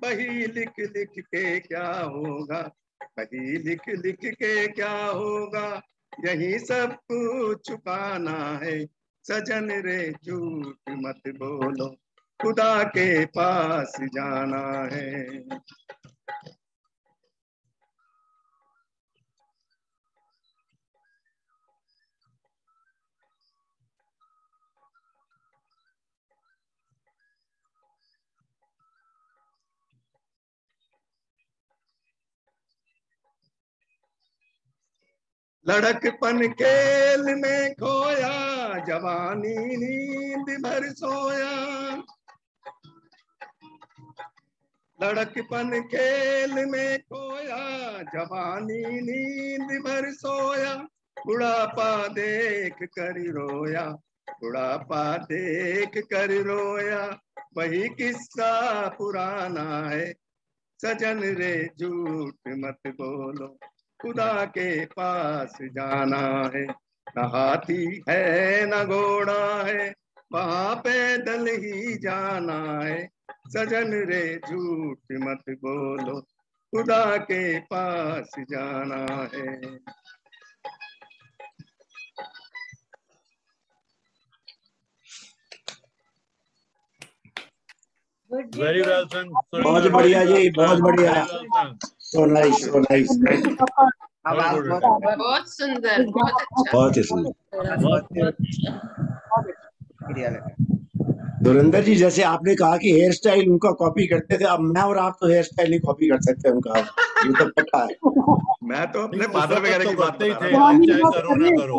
वही लिख लिख के क्या होगा, वही लिख लिख के क्या होगा। यही सब कुछ छुपाना है। सजन रे झूठ मत बोलो, खुदा के पास जाना है। लड़कपन खेल में खोया, जवानी नींद भर सोया। लड़कपन खेल में खोया, जवानी नींद भर सोया। बुढ़ापा देख कर रोया, बुढ़ापा देख कर रोया। वही किस्सा पुराना है। सजन रे झूठ मत बोलो, खुदा के पास जाना है। न हाथी है न घोड़ा है, वहां पैदल ही जाना है। सजन रे झूठ मत बोलो, खुदा के पास जाना है। वेरी वेल सन। बहुत बढ़िया जी, बहुत बढ़िया। So nice, so nice. बहुत सुंदर, बहुत अच्छा, बहुत ही सुंदर। धुरंधर जी, जैसे आपने कहा कि हेयर स्टाइल उनका कॉपी करते थे, अब मैं और आप तो हेयर स्टाइल नहीं कॉपी कर सकते उनका, ये तो पता है। मैं तो अपने फादर वगैरह की बात करते ही थे, आप चाहे करो ना करो।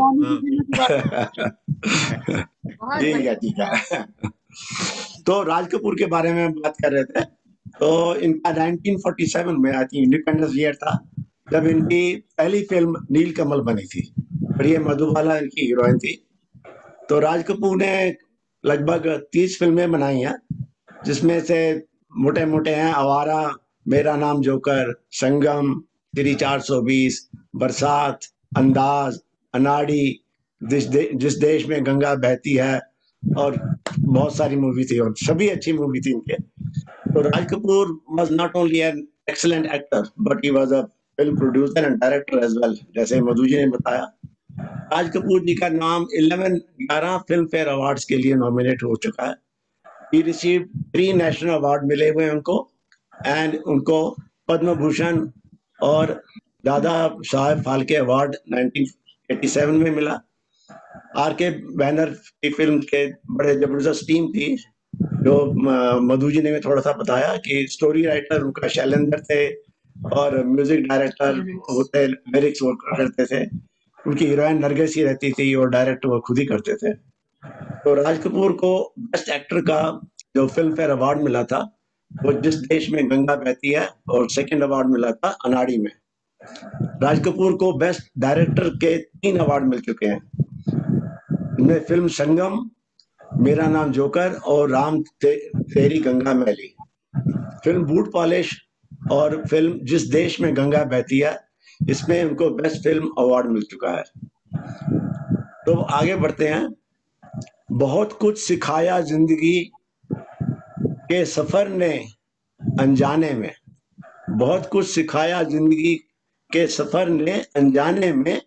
ठीक है, ठीक है। तो राज कपूर के बारे में बात कर रहे थे। तो इनका 1947 में आई थिंक इंडिपेंडेंस ईयर था, जब इनकी पहली फिल्म नीलकमल बनी थी और ये मधुबाला इनकी हीरोइन थी। तो राज कपूर ने लगभग 30 फिल्में बनाई हैं, जिसमें से मोटे मोटे हैं आवारा, मेरा नाम जोकर, संगम, श्री 420, बरसात, अंदाज, अनाड़ी, जिस देश में गंगा बहती है, और बहुत सारी मूवी थी और सभी अच्छी मूवी थी इनके। तो Raj Kapoor was not only an excellent actor but he was a film producer and director as well. जैसे मधु जी ने बताया, राज कपूर जी का नाम 11 फिल्म फेयर अवार्ड्स के लिए नॉमिनेट हो चुका है। ही रिसीव्ड 3 नेशनल अवार्ड मिले हुए हैं उनको, एंड उनको पद्म भूषण और दादा साहेब फाल्के अवार्ड 1987 में मिला। आर के बैनर की फिल्म के बड़े जबरदस्त टीम थी, जो मधु जी ने थोड़ा सा बताया कि स्टोरी राइटर उनका शैलेंद्र थे और म्यूजिक डायरेक्टर होते लिरिक्स वर्क करते थे। उनकी हीरोइन नरगिस ही रहती थी और डायरेक्ट वो खुद ही करते थे। तो राज कपूर को बेस्ट एक्टर का जो फिल्म फेयर अवार्ड मिला था वो जिस देश में गंगा बहती है, और सेकंड अवार्ड मिला था अनाड़ी में। राज कपूर को बेस्ट डायरेक्टर के 3 अवार्ड मिल चुके हैं। इनमें फिल्म संगम, मेरा नाम जोकर और राम तेरी गंगा मैली, फिल्म बूट पॉलिश और फिल्म जिस देश में गंगा बहती है, इसमें उनको बेस्ट फिल्म अवार्ड मिल चुका है। तो आगे बढ़ते हैं। बहुत कुछ सिखाया जिंदगी के सफर ने अनजाने में, बहुत कुछ सिखाया जिंदगी के सफर ने अनजाने में,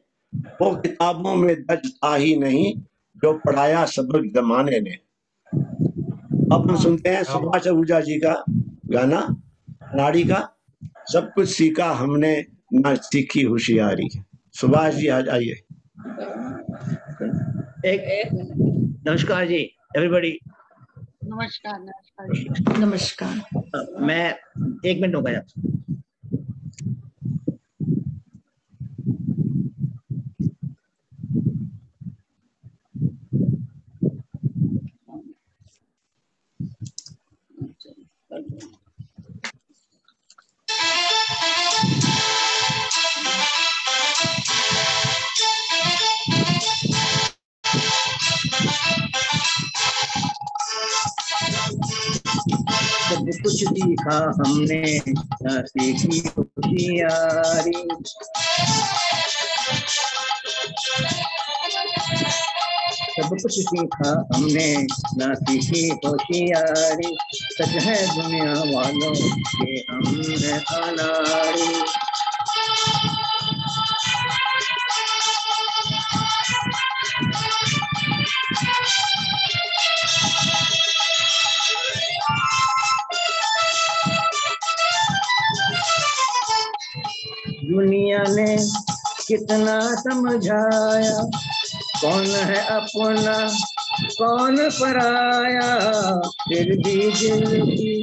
वो किताबों में दर्ज था ही नहीं जो पढ़ाया सबक जमाने ने। अब हम सुनते हैं सुभाष आहूजा जी का गाना नाड़ी का, सब कुछ सीखा हमने ना सीखी होशियारी। सुभाष जी आज आइए। एक नमस्कार जी एवरीबॉडी। नमस्कार। नमस्कार। नमस्कार। मैं 1 मिनट हो गया। सब कुछ सीखा हमने ना सीखी होशियारी, सब कुछ सीखा हमने ना सीखी होशियारी, सच है दुनिया वालों के हम है अनाड़ी। दुनिया ने कितना समझाया, कौन है अपना कौन पराया, फिर भी दिल की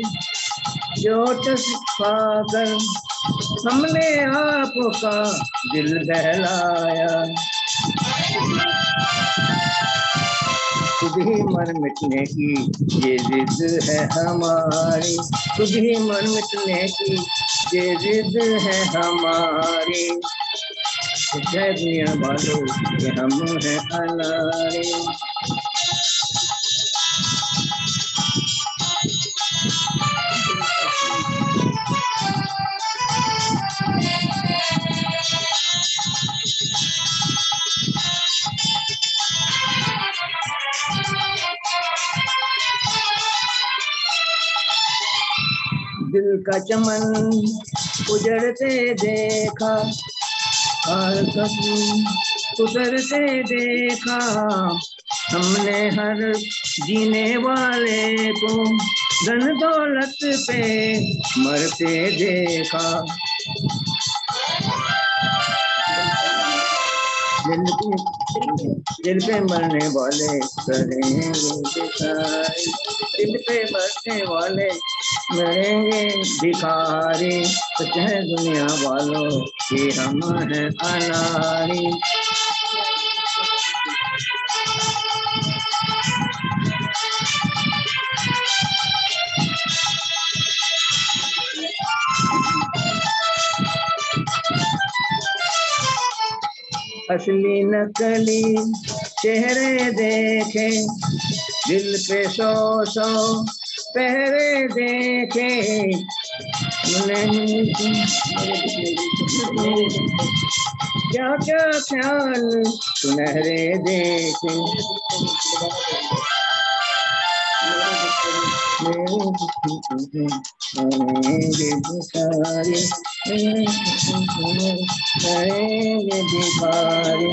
चोट खाकर हमने आपका दिल बहलाया। खुद ही मर मिटने की ये जिद है हमारी, खुद ही मर मिटने की ये जिद है हमारी, जय दुनिया वालों ये हम हैं अनाड़ी। दिल का चमन उजड़ते देखा, और कभी उतरते देखा, हमने हर जीने वाले को धन दौलत पे मरते देखा। दिल पे मरने वाले करेंगे भिखारी, दिल पे मरने वाले मरेंगे भिखारी, सच है दुनिया वालों कि हम हैं अनाड़ी। असली नकली चेहरे देखे, दिल पे 100 पहरे देखे, क्या क्या ख्याल सुनहरे देखे, करेंगे भिखारी, करेंगे भिखारी,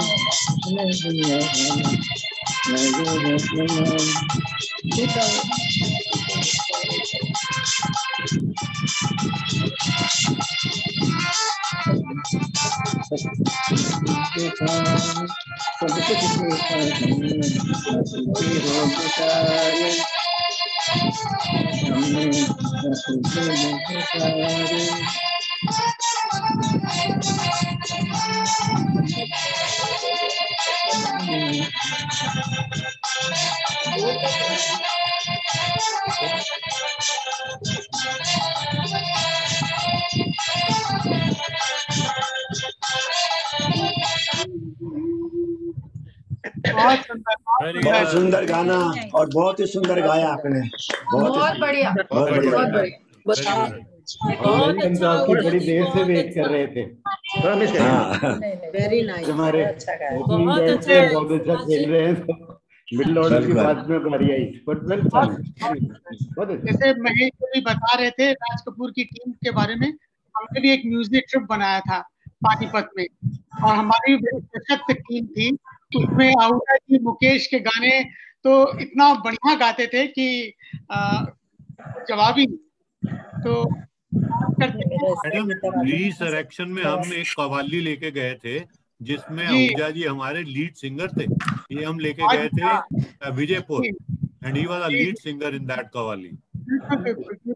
बहुत सुंदर गाना और बहुत ही सुंदर गाया आपने। बहुत बढ़िया, बहुत बढ़िया। बहुत बढ़िया। बहुत अच्छा आपकी हुआ बड़ी जी, देर से बहुत वेट अच्छा। कर रहे थे। हाँ वेरी नाइस, हमारे अच्छा गाया। ओपनिंग बहुत बैट्स अच्छा बहुत अच्छा खेल रहे हैं, तो मिडिल ऑर्डर की बिल्कुल। बाद में बारी आई, बट वेल बहुत अच्छा। जैसे महेश जी भी बता रहे थे राज कपूर की टीम के बारे में, हमने भी एक म्यूजिक ट्रिप बनाया था पानीपत में, और हमारी भी बड़ी सशक्त टीम थी। उसमें आहूजा जी मुकेश के गाने तो इतना बढ़िया गाते थे कि जवाब ही नहीं। तो करते मैडम ली सिलेक्शन में हम एक कव्वाली लेके गए थे जिसमें जी। आहूजा जी हमारे लीड सिंगर थे। ये हम लेके आज गए थे Vijaypur, ji, and he was a जी, lead singer in that qawwali. बिल्कुल,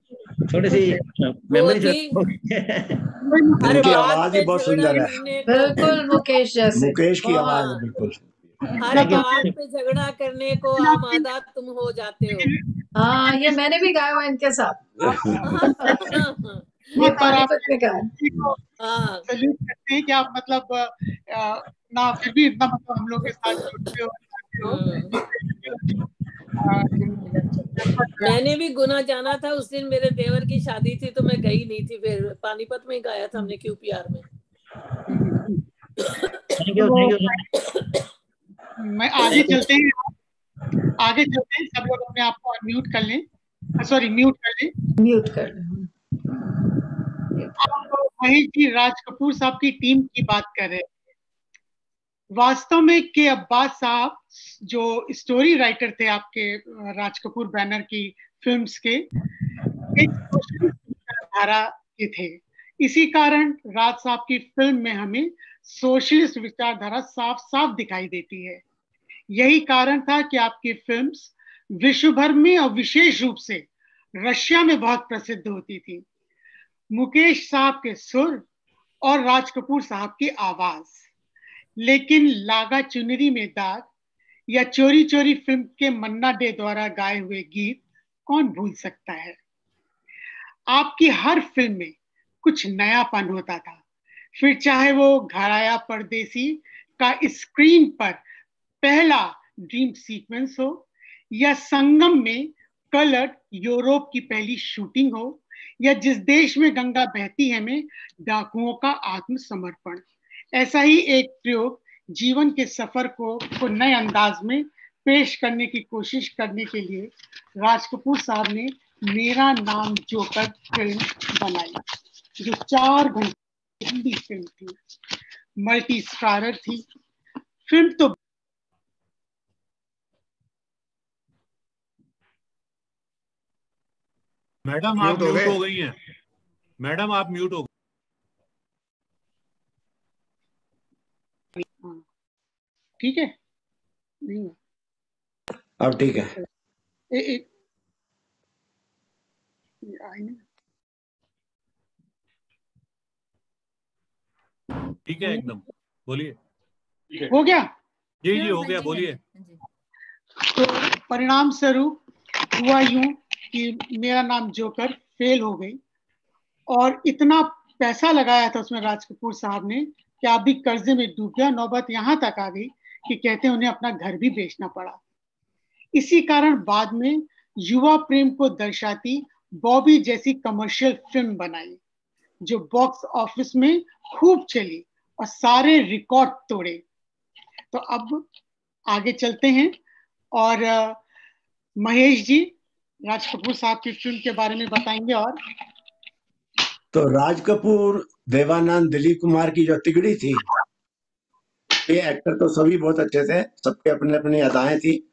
थोड़ी सी वो मेमोरी थी हर उनकी बात आवाज ही पे बहुत झगड़ा सुंदर है। करने को, बिल्कुल मुकेश जैसे। मुकेश की बहुत। आवाज है बिल्कुल। हर बात पे झगड़ा करने को आमादा तुम हो जाते हो। हाँ, ये मैंने भी गाया हुआ इनके साथ, ये और पानीपत में गाया। हाँ, सल्यूट करते हैं कि आप मतलब ना फिर भी इतना मतलब हम लोग के साथ जुड़ते हो, जाते हो। मैंने भी गुना जाना था। उस दिन मेरे देवर की शादी थी तो मैं गई नहीं थी, फिर पानीपत में ही गाया था हमने QPR में। Thank you. मैं आगे चलते हैं, सब लोग अपने आप को अनम्यूट कर लें, सॉरी म्यूट कर लें। म्यूट कर लें। आप महेश जी राज कपूर साहब की टीम की बात कर रहे हैं। वास्तव में के अब्बास साहब जो स्टोरी राइटर थे आपके राज कपूर बैनर की फिल्म्स के, एक धारा के थे। इसी कारण राज साहब की फिल्म में हमें सोशलिस्ट विचारधारा साफ साफ दिखाई देती है। यही कारण था कि आपकी फिल्म्स विश्व भर में और विशेष रूप से रशिया में बहुत प्रसिद्ध होती थी। मुकेश साहब के सुर और राज कपूर साहब की आवाज, लेकिन लागा चुनरी में दाग या चोरी चोरी फिल्म के मन्ना डे द्वारा गाए हुए गीत कौन भूल सकता है। आपकी हर फिल्म में कुछ नयापन होता था, फिर चाहे वो घर आया परदेसी का स्क्रीन पर पहला ड्रीम सीक्वेंस हो, या संगम में कलर्ड यूरोप की पहली शूटिंग हो, या जिस देश में गंगा बहती है में डाकुओं का आत्मसमर्पण। ऐसा ही एक प्रयोग जीवन के सफर को नए अंदाज में पेश करने की कोशिश करने के लिए राज कपूर साहब ने मेरा नाम जोकर फिल्म बनाई, जो 4 घंटे हिंदी फिल्म थी, मल्टी स्टारर थी। फिल्म तो मैडम आप म्यूट हो गई हैं। मैडम आप म्यूट हो गई। ठीक है, नहीं अब ठीक है। ठीक है एकदम, बोलिए। हो गया? जी जी हो गया, बोलिए। तो परिणाम स्वरूप हुआ यूं कि मेरा नाम जोकर फेल हो गई, और इतना पैसा लगाया था उसमें राज कपूर साहब ने कि आप भी कर्जे में डूब गया। नौबत यहां तक आ गई कि कहते हैं उन्हें अपना घर भी बेचना पड़ा। इसी कारण बाद में युवा प्रेम को दर्शाती बॉबी जैसी कमर्शियल फिल्म बनाई, जो बॉक्स ऑफिस में खूब चली और सारे रिकॉर्ड तोड़े। तो अब आगे चलते हैं और महेश जी राज कपूर साहब की फिल्म के बारे में बताएंगे। और तो राज कपूर, देवानंद, दिलीप कुमार की जो तिगड़ी थी, ये एक्टर तो सभी बहुत अच्छे थे, सबके अपने अपनी अदाएं थी।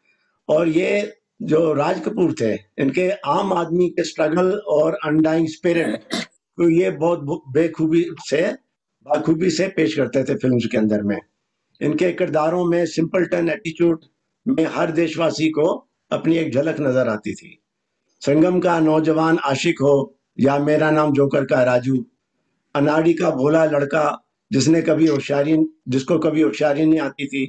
और ये जो राज कपूर थे, इनके आम आदमी के स्ट्रगल और अनडाइंग स्पिरिट तो ये बहुत बाखूबी से पेश करते थे फिल्म के अंदर में। इनके किरदारों में सिंपलटन एटीट्यूड में हर देशवासी को अपनी एक झलक नजर आती थी। संगम का नौजवान आशिक हो या मेरा नाम जोकर का राजू, अनाड़ी का भोला लड़का जिसको कभी होशियारी नहीं आती थी।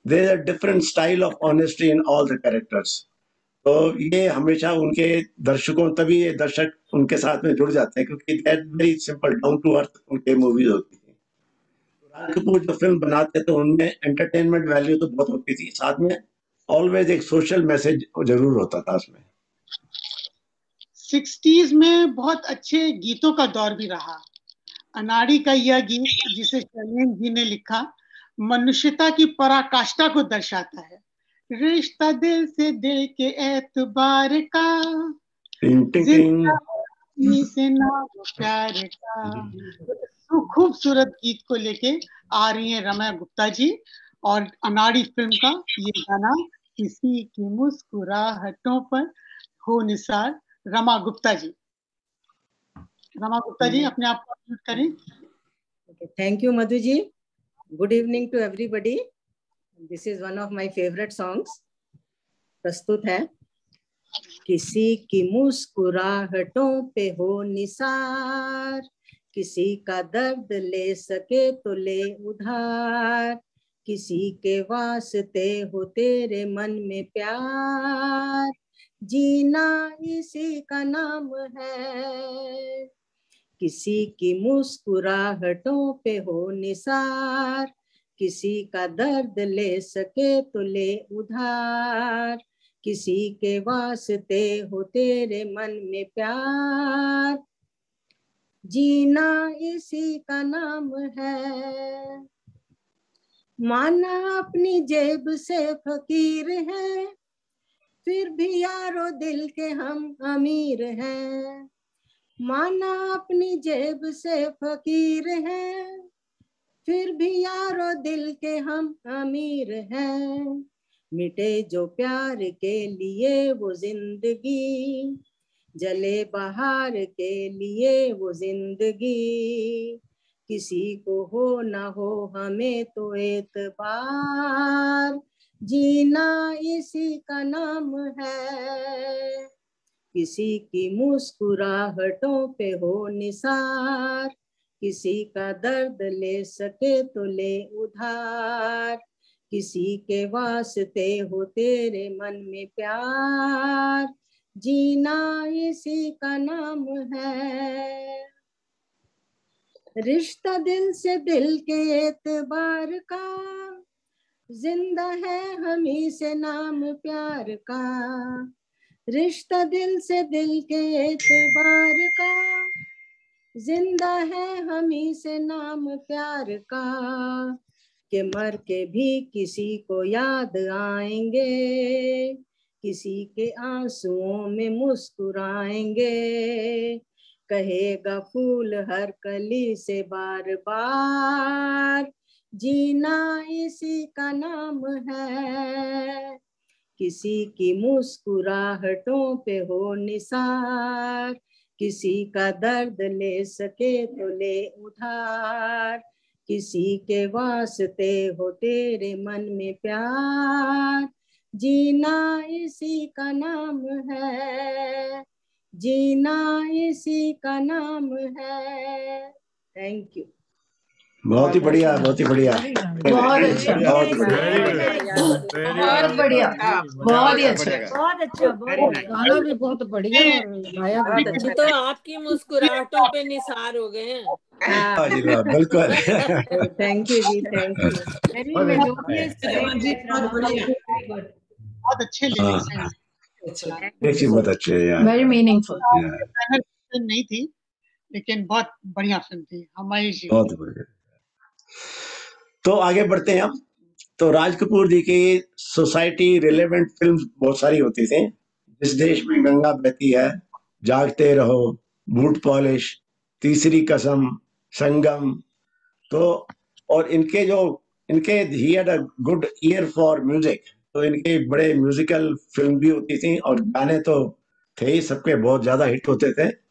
There is a different style of honesty in all the characters. तो ये हमेशा उनके दर्शकों, तभी ये दर्शक उनके साथ में जुड़ जाते हैं क्योंकि that very simple down to earth उनके मूवीज होती थी। राज कपूर जो फिल्म बनाते तो उनमें एंटरटेनमेंट वैल्यू तो बहुत होती थी, साथ में ऑलवेज एक सोशल मैसेज जरूर होता था उसमें। 60s में बहुत अच्छे गीतों का दौर भी रहा। अनाड़ी का यह गीत जिसे शर्लेन जी ने लिखा मनुष्यता की पराकाष्ठा को दर्शाता है। रिश्ता दिल से दिल के एतबार का, जिंदगी से नाम प्यार का। खूबसूरत गीत को लेके आ रही हैं रम्या गुप्ता जी और अनाड़ी फिल्म का ये गाना किसी की मुस्कुराहटों पर हो निसार। रमा गुप्ता जी, रमा गुप्ता जी अपने आप को म्यूट करें। Thank you Madhu ji. Good evening to everybody. This is one of my favourite songs. प्रस्तुत है किसी की मुस्कुराहटों पे हो निसार, किसी का दर्द ले सके तो ले उधार, किसी के वास्ते हो तेरे मन में प्यार, जीना इसी का नाम है। किसी की मुस्कुराहटों पे हो निसार, किसी का दर्द ले सके तो ले उधार, किसी के वास्ते हो तेरे मन में प्यार, जीना इसी का नाम है। माना अपनी जेब से फकीर है, फिर भी यारो दिल के हम अमीर हैं। माना अपनी जेब से फकीर है, फिर भी यारो दिल के हम अमीर हैं। मिटे जो प्यार के लिए वो जिंदगी, जले बहार के लिए वो जिंदगी, किसी को हो ना हो हमें तो एतबार, जीना इसी का नाम है। किसी की मुस्कुराहटों पे हो निसार, किसी का दर्द ले सके तो ले उधार, किसी के वास्ते हो तेरे मन में प्यार, जीना इसी का नाम है। रिश्ता दिल से दिल के एतबार का, जिंदा है हम ही से नाम प्यार का। रिश्ता दिल से दिल के एतबार का, जिंदा है हम ही से नाम प्यार का। कि मर के भी किसी को याद आएंगे, किसी के आंसुओं में मुस्कुराएंगे, कहेगा फूल हर कली से बार बार, जीना इसी का नाम है। किसी की मुस्कुराहटों पे हो निसार, किसी का दर्द ले सके तो ले उधार, किसी के वास्ते हो तेरे मन में प्यार, जीना इसी का नाम है, जीना इसी का नाम है। Thank you. बहुत ही बढ़िया, बहुत ही बढ़िया, बहुत अच्छा, बहुत बढ़िया, बहुत बढ़िया, बहुत ही अच्छा, बहुत अच्छा, बहुत गाना भी बहुत बढ़िया और गाया भी बहुत हम तो आपकी मुस्कुराहटों पे निसार हो गए हैं। हाँ जी, वाह, बिल्कुल। थैंक यू जी, थैंक यू। बहुत अच्छे लिरिक्स हैं। देखिए बहुत अच्छे हैं यार, वेरी मीनिंगफुल। नहीं थी लेकिन बहुत बढ़िया फिल्म थी हमारी जी। बहुत बढ़िया। तो आगे बढ़ते हैं अब। तो राज कपूर जी की सोसाइटी रिलेवेंट फिल्म बहुत सारी होती थी। जिस देश में गंगा बहती है, जागते रहो, बूट पॉलिश, तीसरी कसम, संगम। तो और इनके he had a good year for music, तो इनके बड़े म्यूजिकल फिल्म भी होती थी और गाने तो थे ही, सबके बहुत ज्यादा हिट होते थे।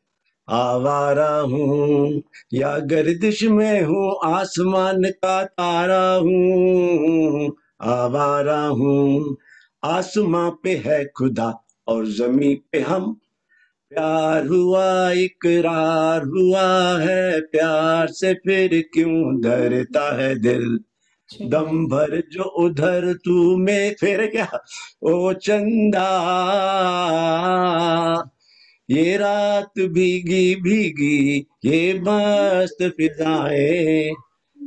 आवारा हूँ या गर्दिश में हूँ, आसमान का तारा हूँ, आवारा हूँ, आसमां पे है खुदा और जमी पे हम, प्यार हुआ इकरार हुआ है, प्यार से फिर क्यों डरता है दिल, दम भर जो उधर तू में, फिर क्या ओ चंदा, ये रात भीगी भीगी ये मस्त फिजाएं,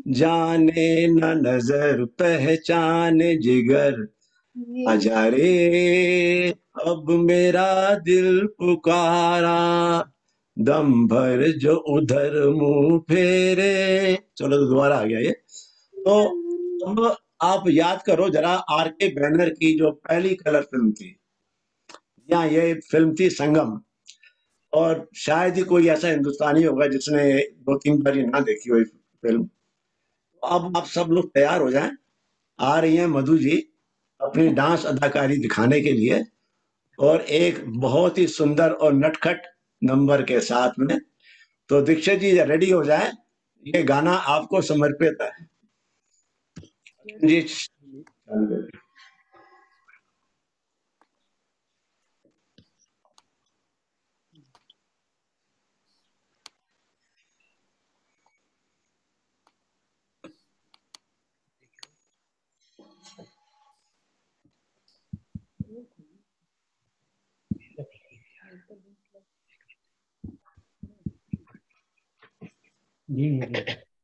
जाने न नजर पहचान जिगर, आजा रे अब मेरा दिल पुकारा, दम भर जो उधर मुंह फेरे। चलो दोबारा आ गया ये। तो अब आप याद करो जरा आर.के. बैनर की जो पहली कलर फिल्म थी, या ये फिल्म थी संगम, और शायद ही कोई ऐसा हिंदुस्तानी होगा जिसने 2-3 बार ये ना देखी हो फिल्म। अब आप सब लोग तैयार हो जाएं, आ रही हैं मधु जी अपनी डांस अदाकारी दिखाने के लिए, और एक बहुत ही सुंदर और नटखट नंबर के साथ में। तो दीक्षित जी रेडी हो जाएं, ये गाना आपको समर्पित है जी।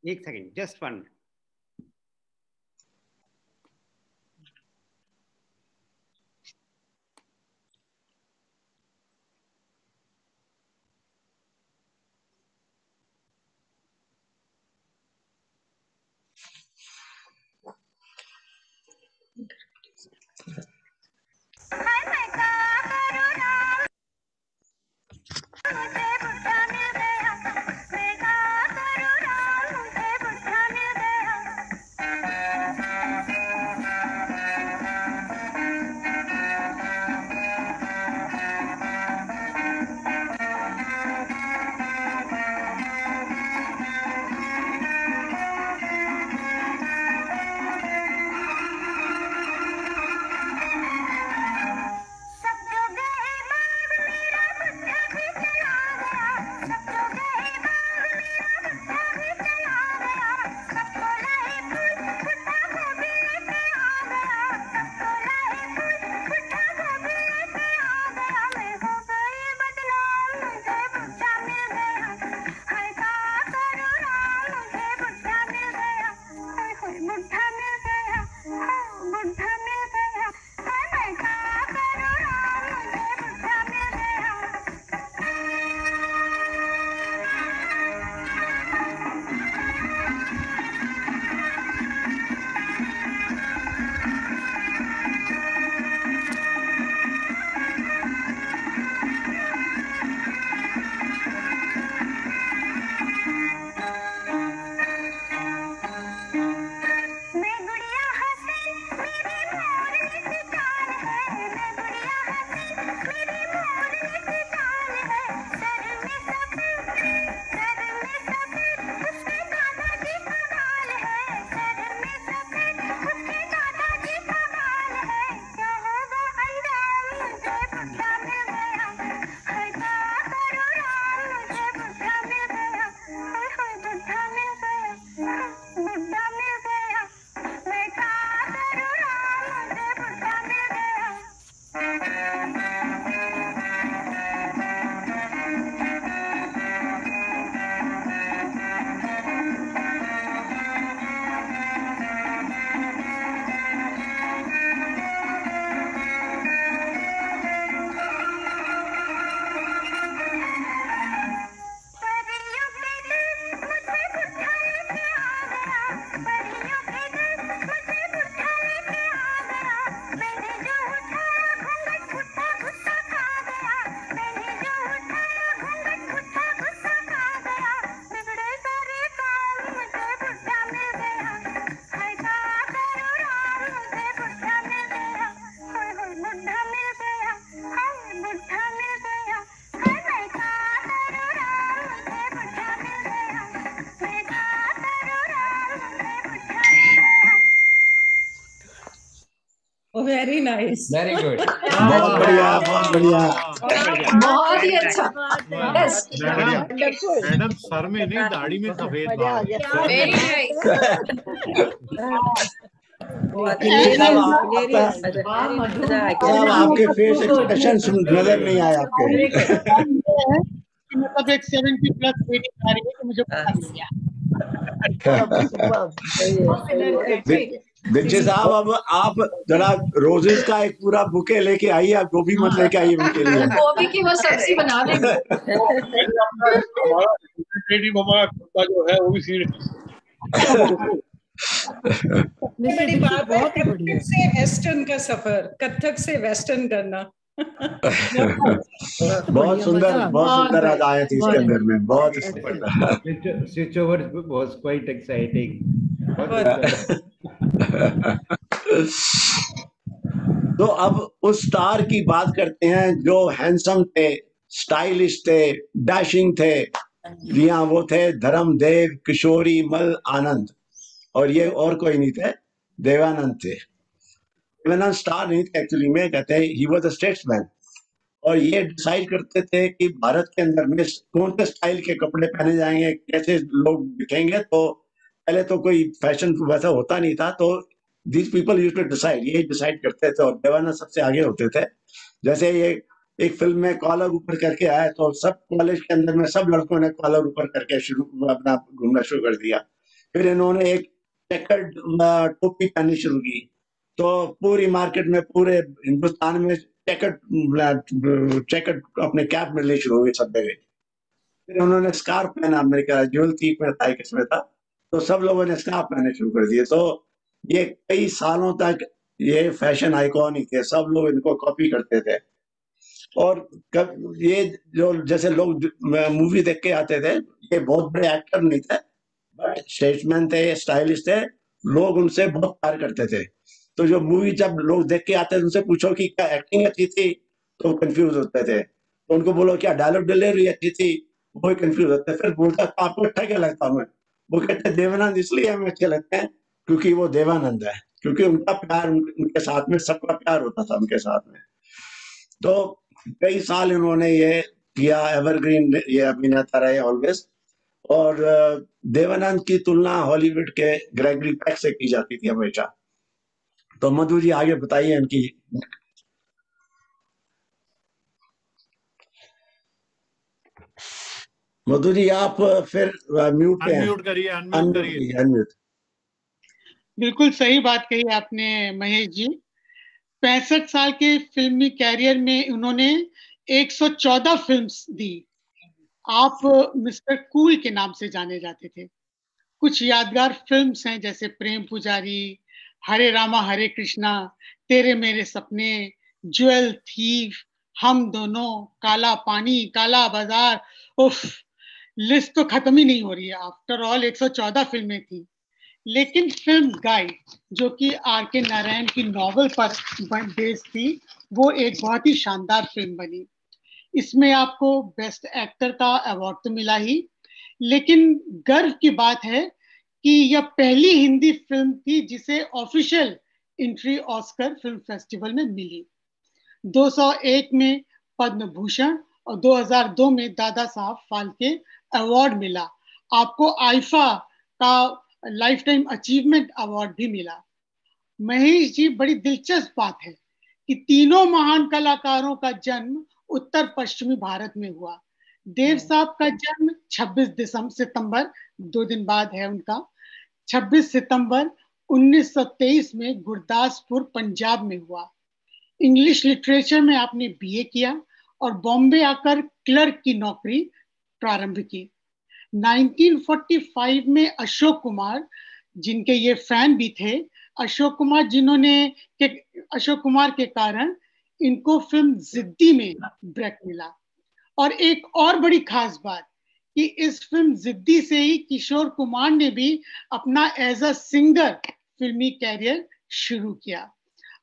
एक second, just one. Very nice, very good, बहुत बढ़िया, बहुत बढ़िया, बहुत ही अच्छा। मैडम सर में नहीं दाढ़ी में सफेद बाल। Very nice. आपके फेस एक्सप्रेशन नजर नहीं आया आपके। मतलब एक 70+ रेटिंग आ रही है तो मुझे पता चल गया। दीक्षित साहब, अब आप जरा रोजेस का एक पूरा बुके लेके आइए, आप गोभी मत लेके आइए उनके लिए। गोभी की वो सब्जी बना देंगे। हमारा जो है वो भी सीड बड़ी बात है, कथक से वेस्टर्न का सफर, कथक से वेस्टर्न करना। बहुत सुंदर अदाएं थी इसके अंदर में, बहुत switch over was quite exciting. तो अब उस स्टार की बात करते हैं जो हैंडसम थे, स्टाइलिश थे, डैशिंग थे। जी हाँ, वो थे धर्मदेव किशोरी मल आनंद, और ये और कोई नहीं थे, देवानंद थे। देवानंद स्टार नहीं थे एक्चुअली में, कहते हैं ही वाज अ स्टेट्समैन, और ये डिसाइड करते थे कि भारत के अंदर में कौन से स्टाइल के कपड़े पहने जाएंगे, कैसे लोग दिखेंगे। तो पहले तो कोई फैशन वैसा होता नहीं था, तो this people used to decide, ये डिसाइड करते थे, और देवानंद सबसे आगे होते थे। जैसे ये एक फिल्म में कॉलर ऊपर करके आया, तो सब कॉलेज के अंदर में सब लड़कों ने कॉलर ऊपर करके अपना घूमना शुरू कर दिया। फिर इन्होंने एक चेकर्ड टोपी पहननी शुरू की, तो पूरी मार्केट में, पूरे हिंदुस्तान में चेकर्ड अपने कैप मिलने शुरू हुई सब जगह। फिर उन्होंने स्कार्फ पहना, मेरे ख्याल ज्वेल थी में था, किसमें था, तो सब लोगों ने स्कार्फ पहने शुरू कर दिए। तो ये कई सालों तक ये फैशन आइकॉन ही थे, सब लोग इनको कॉपी करते थे। और ये जो जैसे लोग मूवी देख के आते थे, ये बहुत बड़े एक्टर नहीं थे, बट स्टेट्समैन थे, स्टाइलिश थे, लोग उनसे बहुत प्यार करते थे। तो जो मूवी जब लोग देख के आते थे, उनसे पूछो कि क्या एक्टिंग अच्छी थी, तो कंफ्यूज होते थे। तो उनको बोलो क्या डायलॉग डिलीवरी अच्छी थी, वो ही कंफ्यूज होते थे। फिर बोलता आपको अच्छा क्या लगता हूँ मैं, वो कहते देवानंद इसलिए हमें अच्छे लगते हैं क्योंकि वो देवानंद है, क्योंकि उनका प्यार, उनके साथ में सबका प्यार होता था उनके साथ में। तो कई साल इन्होंने ये किया, एवरग्रीन ये अभिनेता रहे ऑलवेज। और देवानंद की तुलना हॉलीवुड के ग्रेगरी पेक से की जाती थी हमेशा। तो मधु जी आगे बताइए इनकी। मधु जी आप फिर म्यूट पे हैं। अनम्यूट करिए, अनम्यूट करिए। अनम्यूट। बिल्कुल सही बात कही आपने महेश जी। 65 साल के फिल्मी कैरियर में उन्होंने 114 फिल्म्स दी। आप मिस्टर कूल के नाम से जाने जाते थे। कुछ यादगार फिल्म्स हैं जैसे प्रेम पुजारी, हरे रामा हरे कृष्णा, तेरे मेरे सपने, ज्वेल थीफ, हम दोनों, काला पानी, काला बाजार। उफ, लिस्ट तो खत्म ही नहीं हो रही है। आफ्टर ऑल 114 फिल्में थी। लेकिन फिल्म गाइड, जो कि आर के नारायण की नॉवेल पर बेस्ड थी, वो एक बहुत ही शानदार फिल्म बनी। इसमें आपको बेस्ट एक्टर का अवार्ड तो मिला ही, लेकिन गर्व की बात है कि यह पहली हिंदी फिल्म थी जिसे official entry Oscar film festival में मिली। 201 में पद्म भूषण और 2002 में दादा साहब फाल्के अवार्ड मिला। आपको आईफा का लाइफ टाइम अचीवमेंट अवार्ड भी मिला। महेश जी, बड़ी दिलचस्प बात है कि तीनों महान कलाकारों का जन्म उत्तर पश्चिमी भारत में हुआ। देव साहब का जन्म 26 सितंबर, 2 दिन बाद है उनका, 26 सितंबर 1923 में गुरदासपुर पंजाब में हुआ। इंग्लिश लिटरेचर में आपने बीए किया और बॉम्बे आकर क्लर्क की नौकरी प्रारंभ की। 1945 में अशोक कुमार, जिनके ये फैन भी थे, अशोक कुमार के कारण इनको फिल्म जिद्दी में ब्रेक मिला। और एक और बड़ी खास बात कि इस फिल्म जिद्दी से ही किशोर कुमार ने भी अपना एज अ सिंगर फिल्मी कैरियर शुरू किया।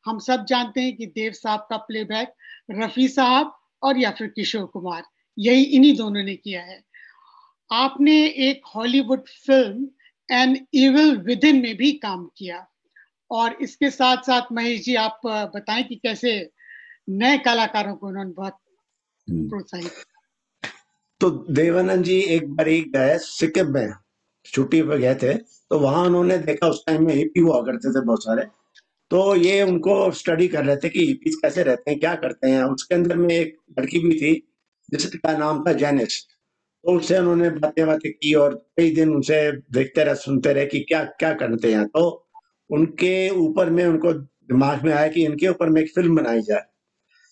हम सब जानते हैं कि देव साहब का प्लेबैक रफी साहब और या फिर किशोर कुमार, यही इन्हीं दोनों ने किया है। आपने एक Hollywood film an evil within में भी काम किया। और इसके साथ साथ महेश जी आप बताएं कि कैसे नए कलाकारों को उन्होंने बहुत प्रोत्साहित। तो देवानंद जी एक बार गए सिक्किम में, छुट्टी पर गए थे, तो वहां उन्होंने देखा उस टाइम में हिप्पी हुआ करते थे बहुत सारे। तो ये उनको स्टडी कर रहे थे कि हिप्पीज कैसे रहते हैं, क्या करते हैं। उसके अंदर में एक लड़की भी थी जिसका नाम था जेनिस। तो उससे उन्होंने बातें की और कई दिन उनसे देखते रहे, सुनते रहे कि क्या क्या करते हैं। तो उनके ऊपर में उनको दिमाग में आया कि इनके ऊपर में एक फिल्म बनाई जाए।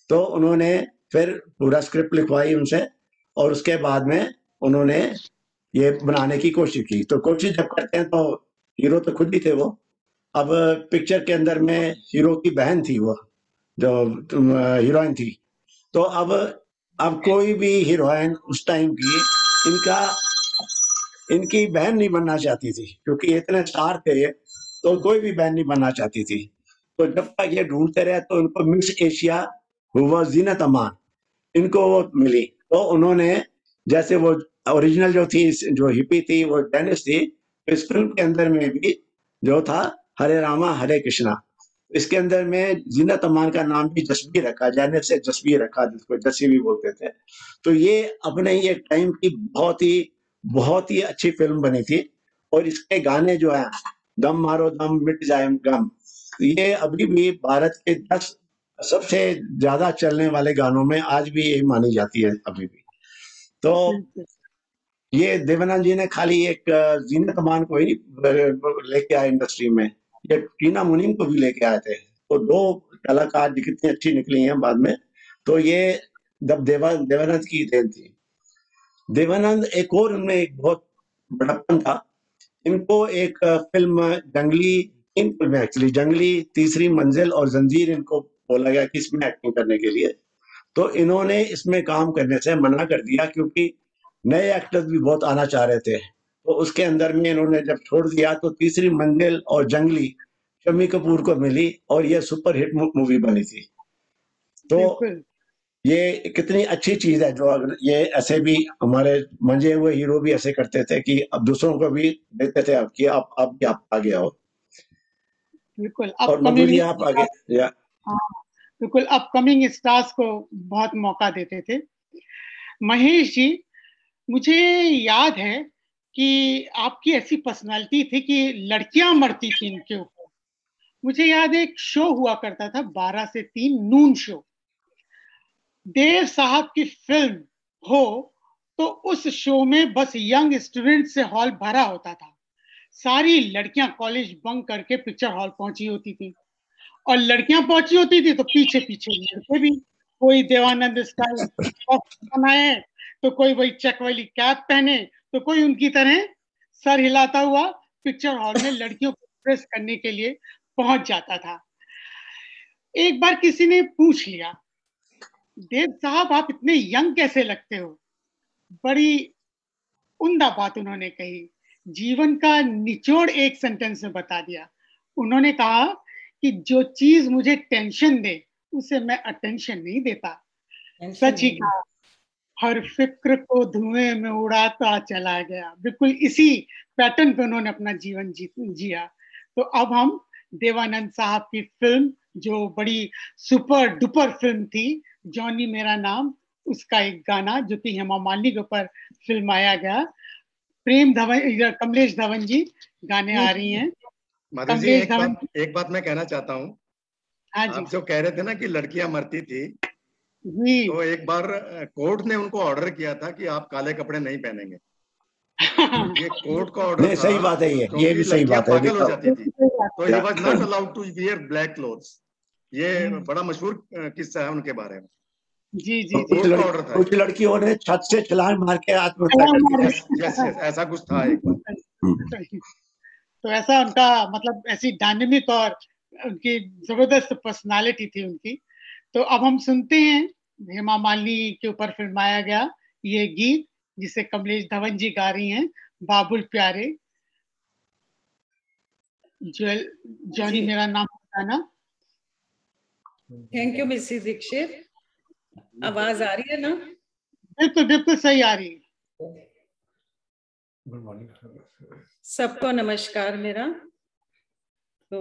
तो उन्होंने फिर पूरा स्क्रिप्ट लिखवाई उनसे और उसके बाद में उन्होंने ये बनाने की कोशिश की। तो कोशिश जब करते हैं तो हीरो तो खुद ही थे वो। अब पिक्चर के अंदर में हीरो की बहन थी वो, जो हीरोइन थी। तो अब कोई भी हीरोइन उस टाइम की इनकी बहन नहीं बनना चाहती थी, क्योंकि इतने स्टार थे ये, तो कोई भी बहन नहीं बनना चाहती थी। तो जब तक ये ढूंढते रहे तो उनको मिस एशिया हुआ जीनत अमान, इनको वो मिली। तो उन्होंने, जैसे वो ओरिजिनल जो थी, जो हिप्पी थी, वो डेनिस थी, इस फिल्म के अंदर में भी जो था हरे रामा हरे कृष्णा, इसके अंदर में जीनत अमान का नाम भी जसबी रखा, डेनिस से जसबी रखा, जिसको जस्सी भी बोलते थे। तो ये अपने ही एक टाइम की बहुत ही अच्छी फिल्म बनी थी। और इसके गाने जो है, दम मारो दम मिट जाए गम, ये अभी भी भारत के 10 सबसे ज्यादा चलने वाले गानों में आज भी ये मानी जाती है अभी भी। तो ये देवानंद जी ने खाली एक जीनत अमान को ही लेके आए इंडस्ट्री में, ये टीना मुनीम को भी लेके आए थे। तो 2 कलाकार कितनी अच्छी निकली हैं बाद में। तो ये देवानंद की देन थी। देवानंद एक और उनमें एक बहुत बड़प्पन था। इनको एक फिल्म जंगली, 3 फिल्में एक्चुअली, जंगली, तीसरी मंजिल और जंजीर, इनको बोला गया कि इसमें एक्टिंग करने के लिए। तो इन्होंने इसमें काम करने से मना कर दिया, क्योंकि नए एक्टर्स भी बहुत आना चाह रहे थे। तो उसके अंदर में इन्होंने जब छोड़ दिया तो तीसरी मंजिल और जंगली शम्मी कपूर को मिली और ये सुपर हिट मूवी बनी थी। तो ये कितनी अच्छी चीज है, जो अगर ये ऐसे भी हमारे मंजे हुए हीरो भी ऐसे करते थे कि अब दूसरों को भी देते थे कि आप भी आप आगे आओ। बिल्कुल। और मधु जी आप आगे। हाँ, बिल्कुल अपकमिंग स्टार्स को बहुत मौका देते थे। महेश जी, मुझे याद है कि आपकी ऐसी पर्सनालिटी थी कि लड़कियां मरती थी इनके ऊपर। मुझे याद है एक शो हुआ करता था 12 से 3 नून शो, देव साहब की फिल्म हो तो उस शो में बस यंग स्टूडेंट से हॉल भरा होता था। सारी लड़कियां कॉलेज बंक करके पिक्चर हॉल पहुंची होती थी, और लड़कियां पहुंची होती थी तो पीछे पीछे लड़के भी, कोई देवानंद स्टाइल बनाए तो कोई वही चेक वाली कैप पहने, तो कोई उनकी तरह सर हिलाता हुआ पिक्चर हॉल में लड़कियों को प्रेस करने के लिए पहुंच जाता था। एक बार किसी ने पूछ लिया, देव साहब आप इतने यंग कैसे लगते हो? बड़ी उम्दा बात उन्होंने कही, जीवन का निचोड़ एक सेंटेंस में बता दिया। उन्होंने कहा कि जो चीज मुझे टेंशन दे उसे मैं अटेंशन नहीं देता। सच ही कहा, हर फिक्र को धुएं में उड़ाता चला गया। बिल्कुल इसी पैटर्न पे उन्होंने अपना जीवन जिया। तो अब हम देवानंद साहब की फिल्म, जो बड़ी सुपर डुपर फिल्म थी, जॉनी मेरा नाम, उसका एक गाना जो कि हेमा मालिनी के ऊपर फिल्म आया गया, कमलेश धवन जी गाने आ रही हैं। माधव जी, एक बात मैं कहना चाहता हूँ। आप जो कह रहे थे ना कि लड़कियां मरती थी, तो एक बार कोर्ट ने उनको ऑर्डर किया था कि आप काले कपड़े नहीं पहनेंगे। ये कोर्ट का ऑर्डर था। सही बात है, ये भी सही बात है। पागल हो जाती थी, तो he was not allowed to wear black clothes. ये बड़ा मशहूर किस्सा है उनके बारे में। जी जी, कुछ लड़कियों ने छत से छलांग मार के आत्महत्या की, ऐसा कुछ था एक बार। तो ऐसा उनका मतलब ऐसी डायनेमिक और उनकी जबरदस्त पर्सनालिटी थी उनकी। तो अब हम सुनते हैं हेमा मालिनी के ऊपर फिल्माया गया ये गीत, जिसे कमलेश धवन जी गा रही हैं, बाबुल प्यारे, जॉनी मेरा नाम बताना। Thank you Mrs Dikshit. आवाज आ रही है ना? बिल्कुल बिल्कुल सही आ रही है। गुड मॉर्निंग सबको नमस्कार मेरा। तो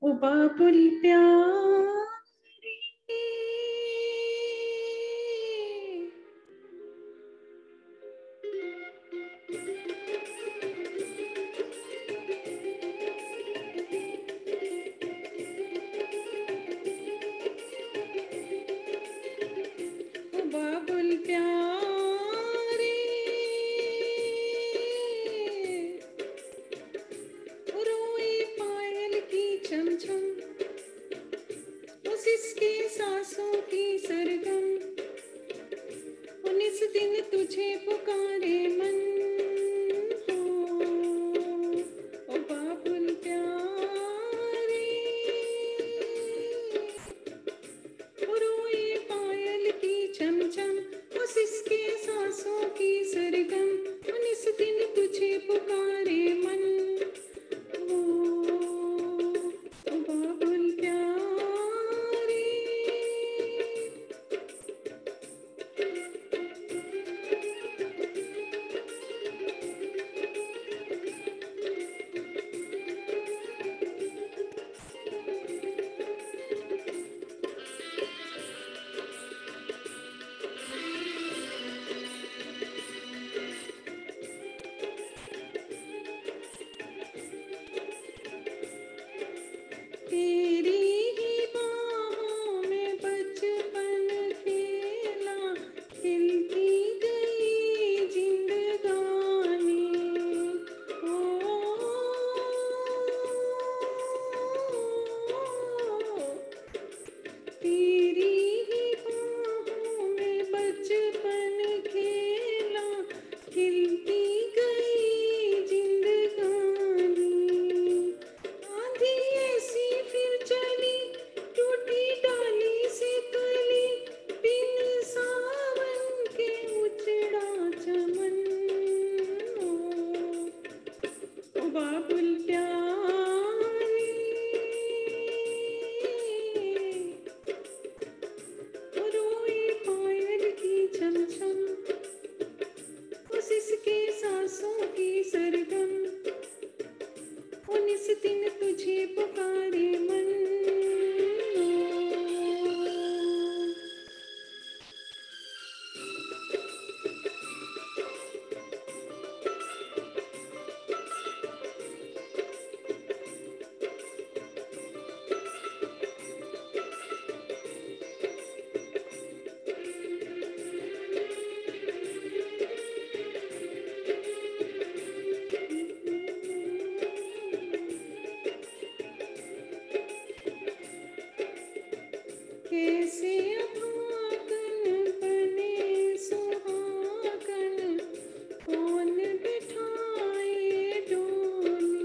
ओ बाबुल प्यारी, ओ बाबुल प्यारी, सांसों की सरगम, उन इस दिन तुझे पुकारे मन हो, ओ बाबुल प्यारे। रोए पायल की चमचम, उस इसके सांसों की सरगम, उन इस दिन तुझे पुकारे मन हो, ओ बाबुल प्यारे। तेरी ही बाहों में बचपन खेला, खिलती गई जिंदगानी तेरी ही बाहों में बचपन खेला, खिलती गई जिंदगानी। आंधी ऐसी फिर चली, टूटी डाली से कली, बिन सावन के उजड़ा चमन ओ बाबुल प्यारे। रोए पायल की छमछम, उस इसके सांसों की सरगम, उन इस दिन तुझे पुकारे मन। कैसे अभागन बने सुहागन, कौन बिठाए डोली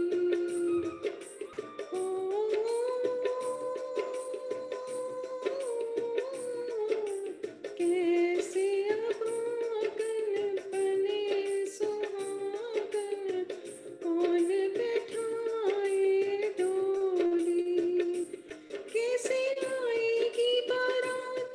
ओ, कैसे अभागन बने सुहागन, कौन बिठाए डोली। कैसे आएगी बारात,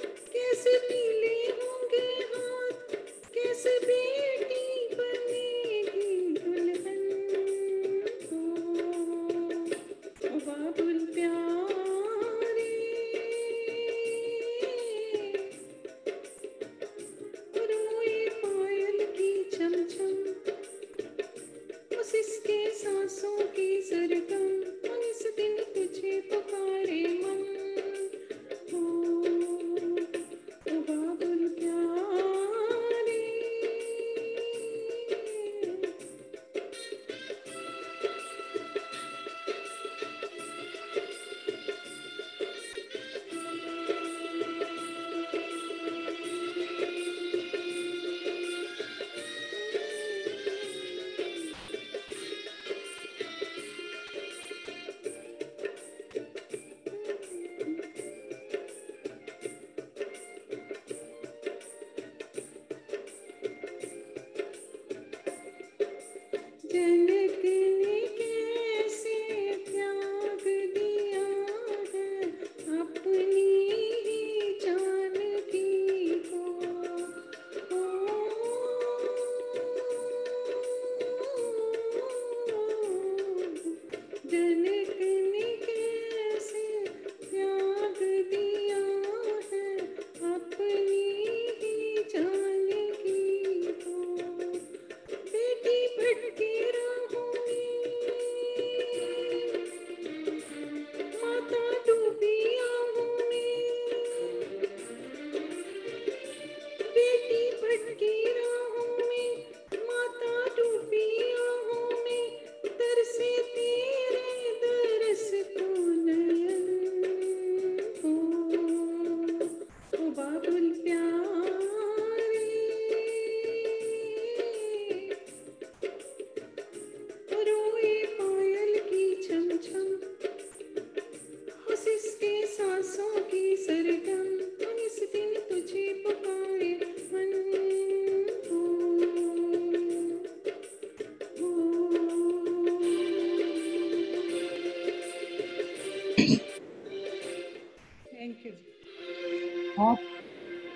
बहुत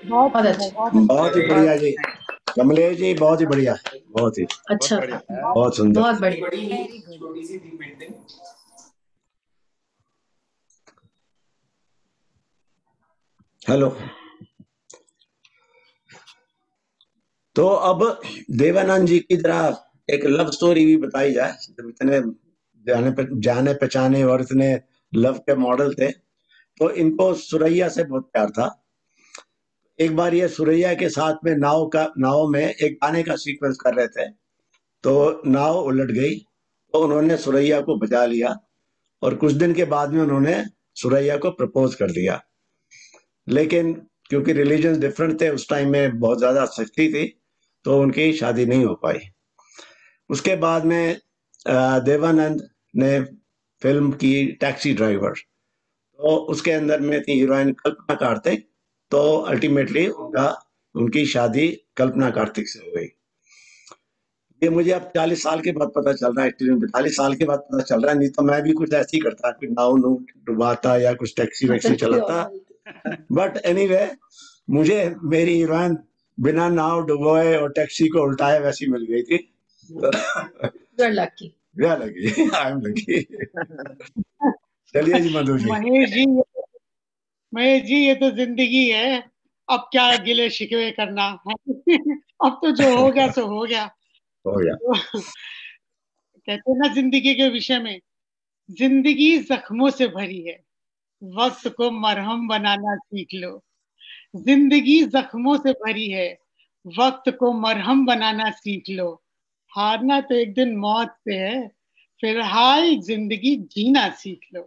बहुत बहुत सुंदर, अच्छा। बहुत ही बढ़िया जी, कमलेश जी, बहुत ही बढ़िया, बहुत ही अच्छा, बहुत सुंदर। बहुत बढ़िया। Very good. हेलो। तो अब देवानंद जी की तरह एक लव स्टोरी भी बताई जाए। जब इतने जाने पहचाने और इतने लव के मॉडल थे, तो इनको सुरैया से बहुत प्यार था। एक बार ये सुरैया के साथ में नाव में एक गाने का सीक्वेंस कर रहे थे, तो नाव उलट गई, तो उन्होंने सुरैया को बचा लिया और कुछ दिन के बाद में उन्होंने सुरैया को प्रपोज कर दिया। लेकिन क्योंकि रिलीजन डिफरेंट थे उस टाइम में, बहुत ज्यादा सख्ती थी, तो उनकी शादी नहीं हो पाई। उसके बाद में देवानंद ने फिल्म की टैक्सी ड्राइवर, तो उसके अंदर में थी हीरोइन कल्पना कार्तिक, तो अल्टीमेटली उनकी शादी कल्पना कार्तिक से हो गई। ये मुझे अब 40 साल के बाद पता चल रहा है, एक्चुअली 42 साल के बाद पता चल रहा है, नहीं तो मैं भी कुछ ऐसे ही करता, कुछ नाव डुबाता या कुछ टैक्सी वैक्सी चलाता। बट एनीवे, मुझे मेरी हीरोइन बिना नाव डुबोए और टैक्सी को उल्टाए वैसी मिल गई थी। Lucky, I am lucky. चलिए जी मधु जी। महेश जी ये तो जिंदगी है, अब क्या गिले शिकवे करना है। अब तो जो हो गया सो हो गया। हो गया। कहते हैं ना जिंदगी के विषय में, जिंदगी जख्मों से भरी है, वक्त को मरहम बनाना सीख लो। जिंदगी जख्मों से भरी है, वक्त को मरहम बनाना सीख लो। हारना तो एक दिन मौत से है, फिलहाल जिंदगी जीना सीख लो।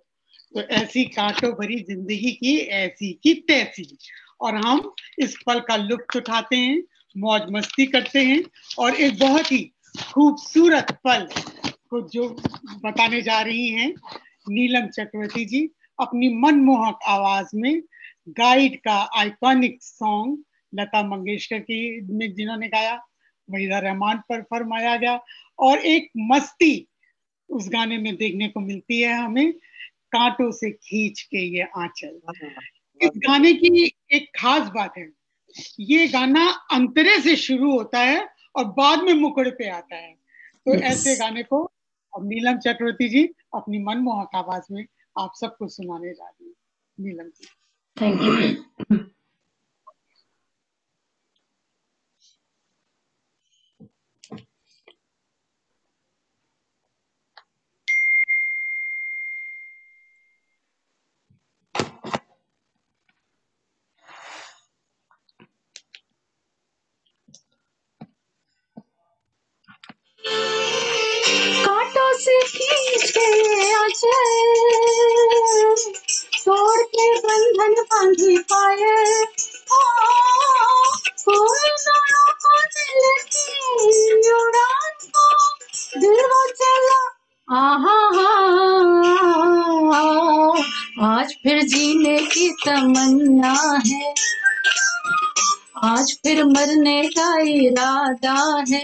तो ऐसी कांटों भरी जिंदगी की ऐसी की तैसी, और हम इस पल का लुत्फ उठाते हैं, मौज मस्ती करते हैं, और एक बहुत ही खूबसूरत पल को जो बताने जा रही हैं नीलम चक्रवर्ती जी अपनी मनमोहक आवाज में। गाइड का आइकॉनिक सॉन्ग लता मंगेशकर की में जिन्होंने गाया, वहीदा रहमान पर फरमाया गया, और एक मस्ती उस गाने में देखने को मिलती है हमें, कांटों से खींच के ये आंचल। इस गाने की एक खास बात है, ये गाना अंतरे से शुरू होता है और बाद में मुकड़ पे आता है। तो ऐसे गाने को अब नीलम चक्रवर्ती जी अपनी मनमोहक आवाज में आप सबको सुनाने जा रही है। Neelam ji, thank you. कांटों से खींच के आंचल, तोड़ के बंधन बांधी पाए, कोई दोनों को दिल की उड़ान को दिल वो चला। आज फिर जीने की तमन्ना है, आज फिर मरने का इरादा है,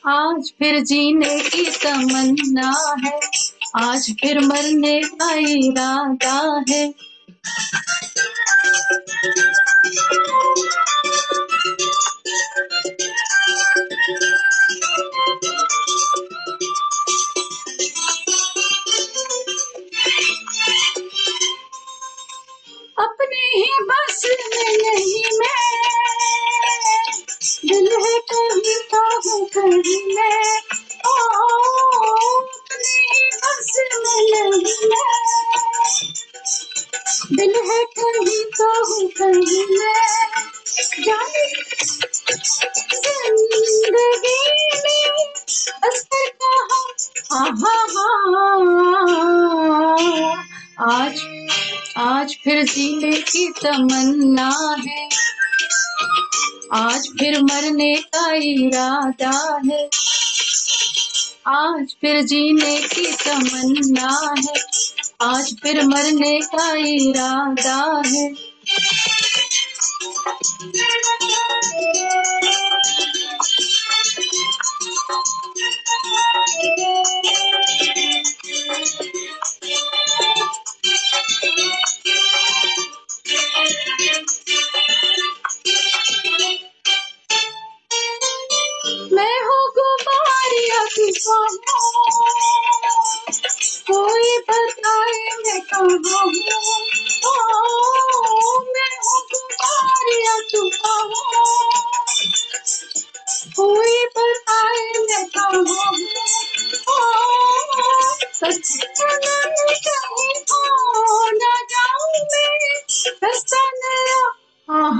आज फिर जीने की तमन्ना है, आज फिर मरने का इरादा है। अपने ही बस में नहीं मैं, दिल है कहीं तो हूँ कहीं मैं, अपने ही बस में नहीं मैं, दिल है कहीं तो हूँ कहीं मैं। जाने जिंदगी में बस कर कहा आज फिर जीने की तमन्ना है, आज फिर मरने का इरादा है, आज फिर जीने की तमन्ना है, आज फिर मरने का इरादा है। रास्ता नया, हाँ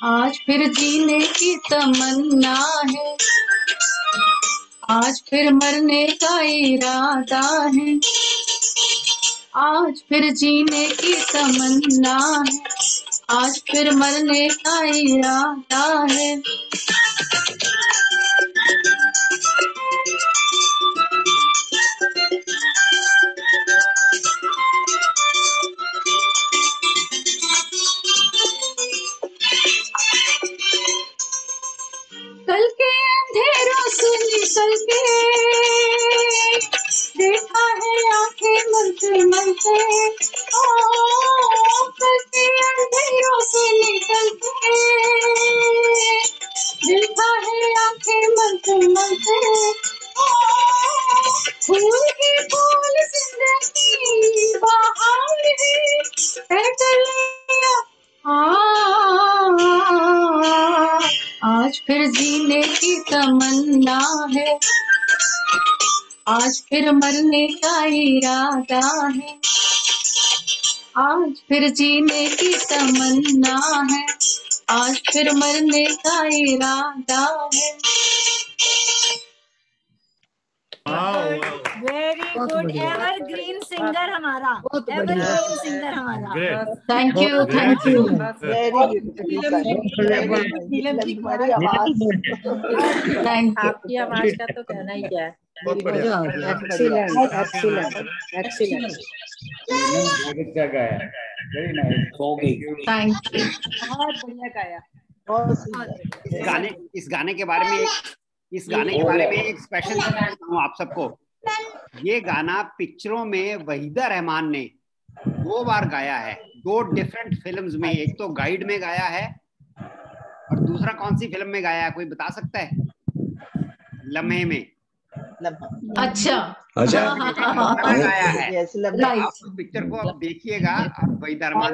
आज फिर जीने की तमन्ना है, आज फिर मरने का इरादा है, आज फिर जीने की तमन्ना है, आज फिर मरने का इरादा है। कल के अंधेरों से निकल के देखा है आंखें मलते मलते, ओ कल के अंधेरों से निकल के देखा है आंखें मलते मलते, ओ फूल की फूल जिंदगी बहार है, तय कर लिया आज फिर जीने की तमन्ना है, आज फिर मरने का इरादा है, आज फिर जीने की तमन्ना है, आज फिर मरने का इरादा है। वेरी गुड, एवरग्रीन सिंगर हमारा, एवरग्रीन सिंगर हमारा। Thank you, thank you. आपकी आवाज का तो कहना ही क्या है। Excellent excellent excellent. अच्छा गाया, वेरी नाइस, थैंक यू। बहुत बढ़िया गाया। इस गाने के बारे में एक स्पेशल हूँ आप सबको। ये गाना पिक्चरों में वहीदा रहमान ने 2 बार गाया है, 2 डिफरेंट फिल्म्स में। एक तो गाइड में गाया है और दूसरा कौन सी फिल्म में गाया है, कोई बता सकता है? लम्हे में। अच्छा गाया है। आप पिक्चर को अब देखिएगा और वहीदा रहमान।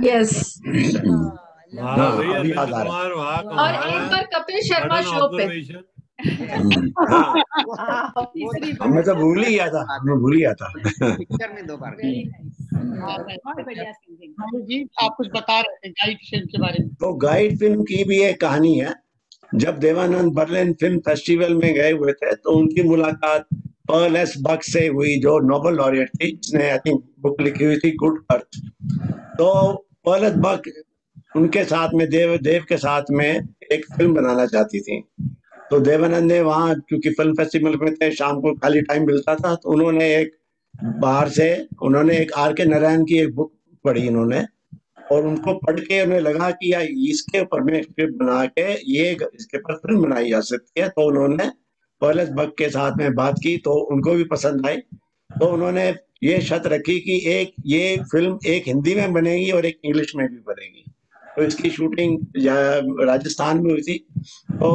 यस, और एक बार कपिल शर्मा शो पे। मैं तो भूल ही गया था, पिक्चर में 2 बार। बहुत बढ़िया सिंगिंग। जी आप कुछ बता रहे थे गाइड फिल्म के बारे में। तो गाइड फिल्म की भी एक कहानी है। जब देवानंद बर्लिन फिल्म फेस्टिवल में गए हुए थे तो उनकी मुलाकात पर्ल एस बक से हुई, जो नोबेल लॉरिएट थी, जिसने आई थिंक बुक लिखी हुई थी गुड अर्थ। तो पर्ल एस बक उनके साथ में देव के साथ में एक फिल्म बनाना चाहती थी। तो देवानंद ने वहाँ, क्योंकि फिल्म फेस्टिवल में थे, शाम को खाली टाइम मिलता था, तो उन्होंने एक बाहर से एक आर के नारायण की एक बुक पढ़ी इन्होंने, और उनको पढ़ के उन्हें लगा कि यार इसके ऊपर में स्क्रिप्ट बना के इसके ऊपर फिल्म बनाई जा सकती है। तो उन्होंने पर्ल एस बक के साथ में बात की, तो उनको भी पसंद आई। तो उन्होंने ये शर्त रखी कि ये फिल्म एक हिंदी में बनेगी और एक इंग्लिश में भी बनेगी। तो इसकी शूटिंग राजस्थान में हुई थी। तो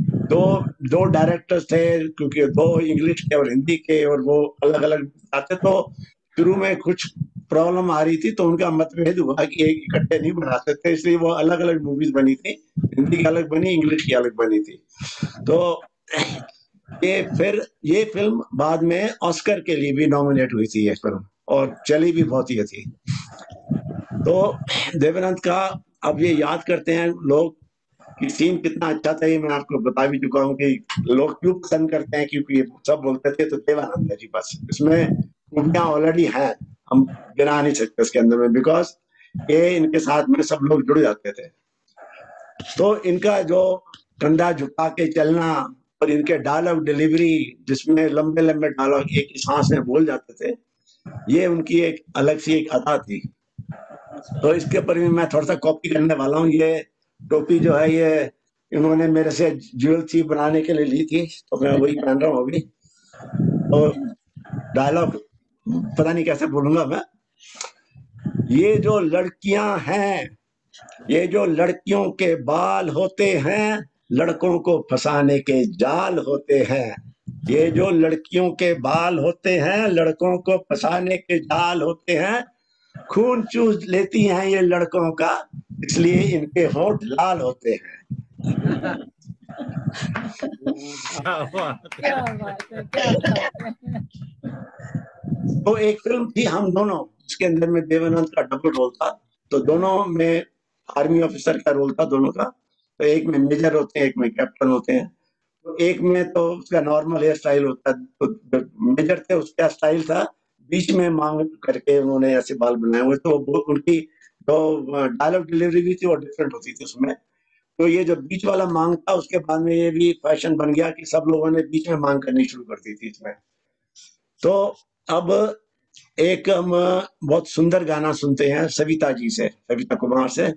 दो डायरेक्टर्स थे, क्योंकि 2 इंग्लिश के और हिंदी के, और वो अलग अलग आते। तो शुरू में कुछ प्रॉब्लम आ रही थी, तो उनका मतभेद हुआ कि एक इकट्ठे नहीं बना सकते, इसलिए वो अलग अलग मूवीज बनी थी। हिंदी की अलग बनी, इंग्लिश की अलग बनी थी। तो ये फिल्म बाद में ऑस्कर के लिए भी नॉमिनेट हुई थी ये फिल्म, और चली भी बहुत ही थी। तो देवानंद का अब ये याद करते हैं लोग कि सीन कितना अच्छा था। ये मैं आपको बता भी चुका हूँ कि लोग क्यों पसंद करते हैं, क्योंकि सब बोलते थे तो देवानंद है जी, बस इसमें खूबियां ऑलरेडी हैं, हम गिना नहीं सकते इसके अंदर में, बिकॉज ये इनके साथ में सब लोग जुड़ जाते थे। तो इनका जो कंधा झुका के चलना और इनके डायलॉग डिलीवरी, जिसमें लंबे लंबे डायलॉग एक ही सांस में बोल जाते थे, ये उनकी एक अलग सी एक अदा थी। तो इसके ऊपर भी मैं थोड़ा सा कॉपी करने वाला हूँ। ये टोपी जो है ये इन्होंने मेरे से ज्वेलरी बनाने के लिए ली थी, तो मैं वही पहन रहा हूँ अभी। तो डायलॉग पता नहीं कैसे बोलूंगा मैं। ये जो लड़कियां हैं, ये जो लड़कियों के बाल होते हैं, लड़कों को फंसाने के जाल होते हैं। ये जो लड़कियों के बाल होते हैं, लड़कों को फंसाने के जाल होते हैं। खून चूस लेती हैं ये लड़कों का, इसलिए इनके होंठ लाल होते हैं। क्या बात है, क्या बात है। तो एक फिल्म थी हम दोनों, जिसके अंदर में देवानंद का डबल रोल था। तो दोनों में आर्मी ऑफिसर का रोल था दोनों का। तो एक में मेजर होते हैं, एक में कैप्टन होते हैं। तो एक में तो उसका नॉर्मल हेयर स्टाइल होता है, तो जो मेजर थे उसका स्टाइल था बीच में मांग करके उन्होंने ऐसे बाल बनाए हुए। तो उनकी जो डायलॉग डिलीवरी भी थी वो डिफरेंट होती थी उसमें। तो ये जो बीच वाला मांग था, उसके बाद में ये भी फैशन बन गया कि सब लोगों ने बीच में मांग करनी शुरू कर दी थी इसमें। तो अब एक हम बहुत सुंदर गाना सुनते हैं सविता जी से, सविता कुमार से,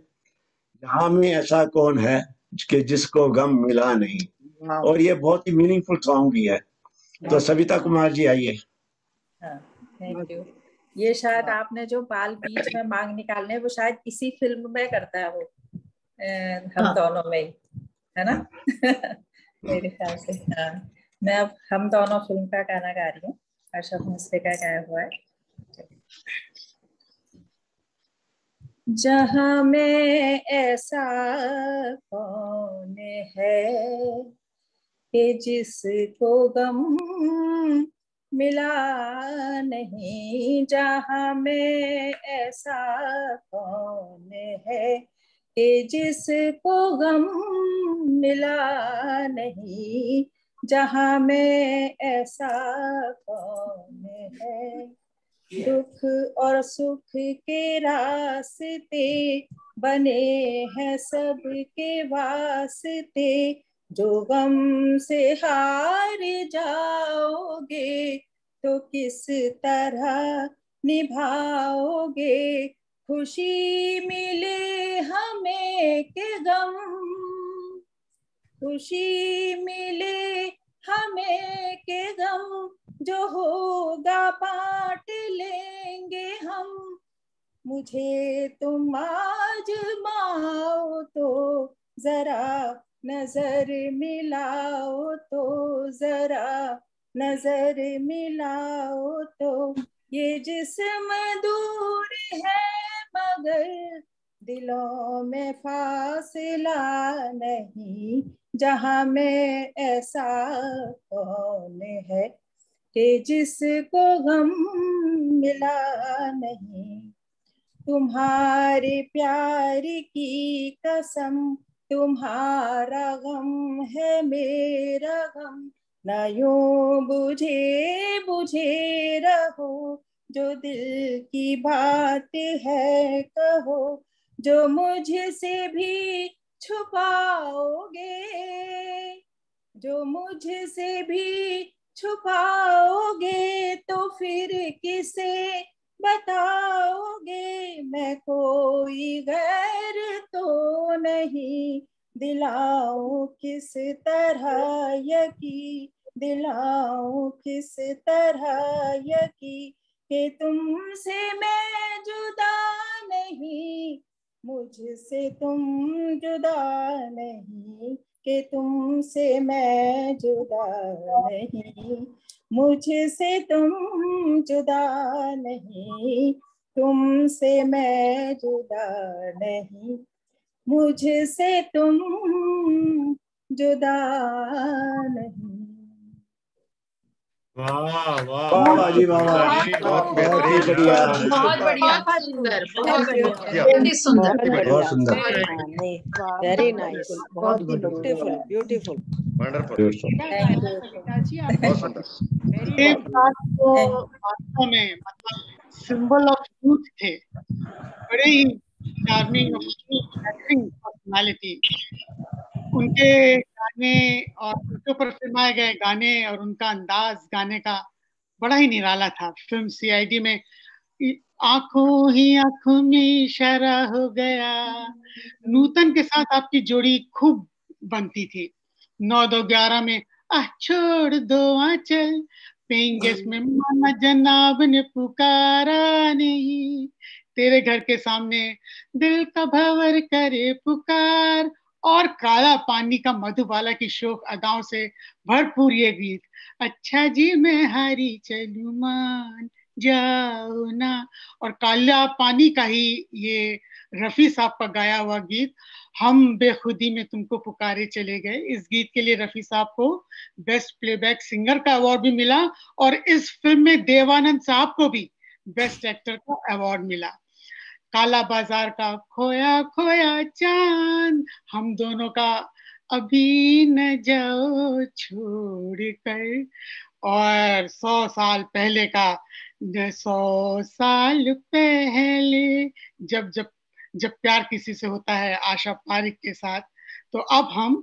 जहां में ऐसा कौन है कि जिसको गम मिला नहीं। और ये बहुत ही मीनिंगफुल सॉन्ग भी है। तो सविता कुमार जी आइए। Thank you. ये शायद आपने जो बाल बीच में मांग निकालने, वो शायद इसी फिल्म में करता है वो, हम दोनों में ही, है ना? मेरे ख्याल से। हाँ, मैं अब हम दोनों फिल्म का गाना गा रही हूँ, आशा भोसले का गाया हुआ है। जहाँ में ऐसा कौन है कि जिसको गम मिला नहीं, जहाँ में ऐसा कौन है कि जिसको गम मिला नहीं, जहाँ में ऐसा कौन है। दुख और सुख के रास्ते बने हैं सबके वास्ते, जो गम से हार जाओगे तो किस तरह निभाओगे। खुशी मिले हमें के गम, खुशी मिले हमें के गम, जो होगा बांट लेंगे हम। मुझे तुम आजमाओ तो जरा नजर मिलाओ, तो जरा नजर मिलाओ। तो ये जिस्म दूर है मगर दिलों में फासला नहीं, जहाँ में ऐसा कौन है कि जिसको गम मिला नहीं। तुम्हारे प्यार की कसम, तुम्हारा गम है मेरा गम, ना यूं बुझे बुझे रहो, जो दिल की बात है कहो। जो मुझसे भी छुपाओगे, जो मुझसे भी छुपाओगे, तो फिर किसे बताओगे। मैं कोई गैर तो नहीं, दिलाऊं किस तरह यकीन, दिलाऊं किस तरह यकीन, कि तुमसे मैं जुदा नहीं, मुझसे तुम जुदा नहीं, कि तुमसे मैं जुदा नहीं, मुझसे तुम जुदा नहीं, तुमसे मैं जुदा नहीं, मुझसे तुम जुदा नहीं। वाह वाह वाह जी वाह, बहुत बहुत ही बेहतरीन। बढ़िया, बहुत बढ़िया, बहुत सुंदर, बहुत बढ़िया, बहुत ही सुंदर। बहुत सुंदर, वेरी नाइस, बहुत beautiful, beautiful, wonderful, Savita ji, आप बहुत सुंदर। ये बात तो वास्तव में मतलब सिंबल ऑफ यूथ थे, बड़े ही चार्मिंग पर्सनालिटी। उनके गाने और उनके ऊपर फिल्माए गए गाने और उनका अंदाज गाने का बड़ा ही निराला था। फिल्म सीआईडी में आंखों ही आंखों में इशारा हो गया, नूतन के साथ आपकी जोड़ी खूब बनती थी। 9-2-11 में छोड़ दो आंचल, पेंगेस में माना जनाब ने पुकारा नहीं, तेरे घर के सामने दिल का भंवर करे पुकार, और काला पानी का मधुबाला की शोक अदाओं से भरपूर ये गीत। अच्छा जी मैं हारी चलूं मान जाओ ना। और काला पानी का ही ये रफी साहब का गाया हुआ गीत हम बेखुदी में तुमको पुकारे चले गए। इस गीत के लिए रफी साहब को बेस्ट प्लेबैक सिंगर का अवार्ड भी मिला और इस फिल्म में देवानंद साहब को भी बेस्ट एक्टर का अवार्ड मिला। काला बाजार का खोया खोया चांद हम दोनों का अभी न जाओ छोड़ कर। और 100 साल पहले का 100 साल पहले जब जब जब प्यार किसी से होता है आशा पारिक के साथ। तो अब हम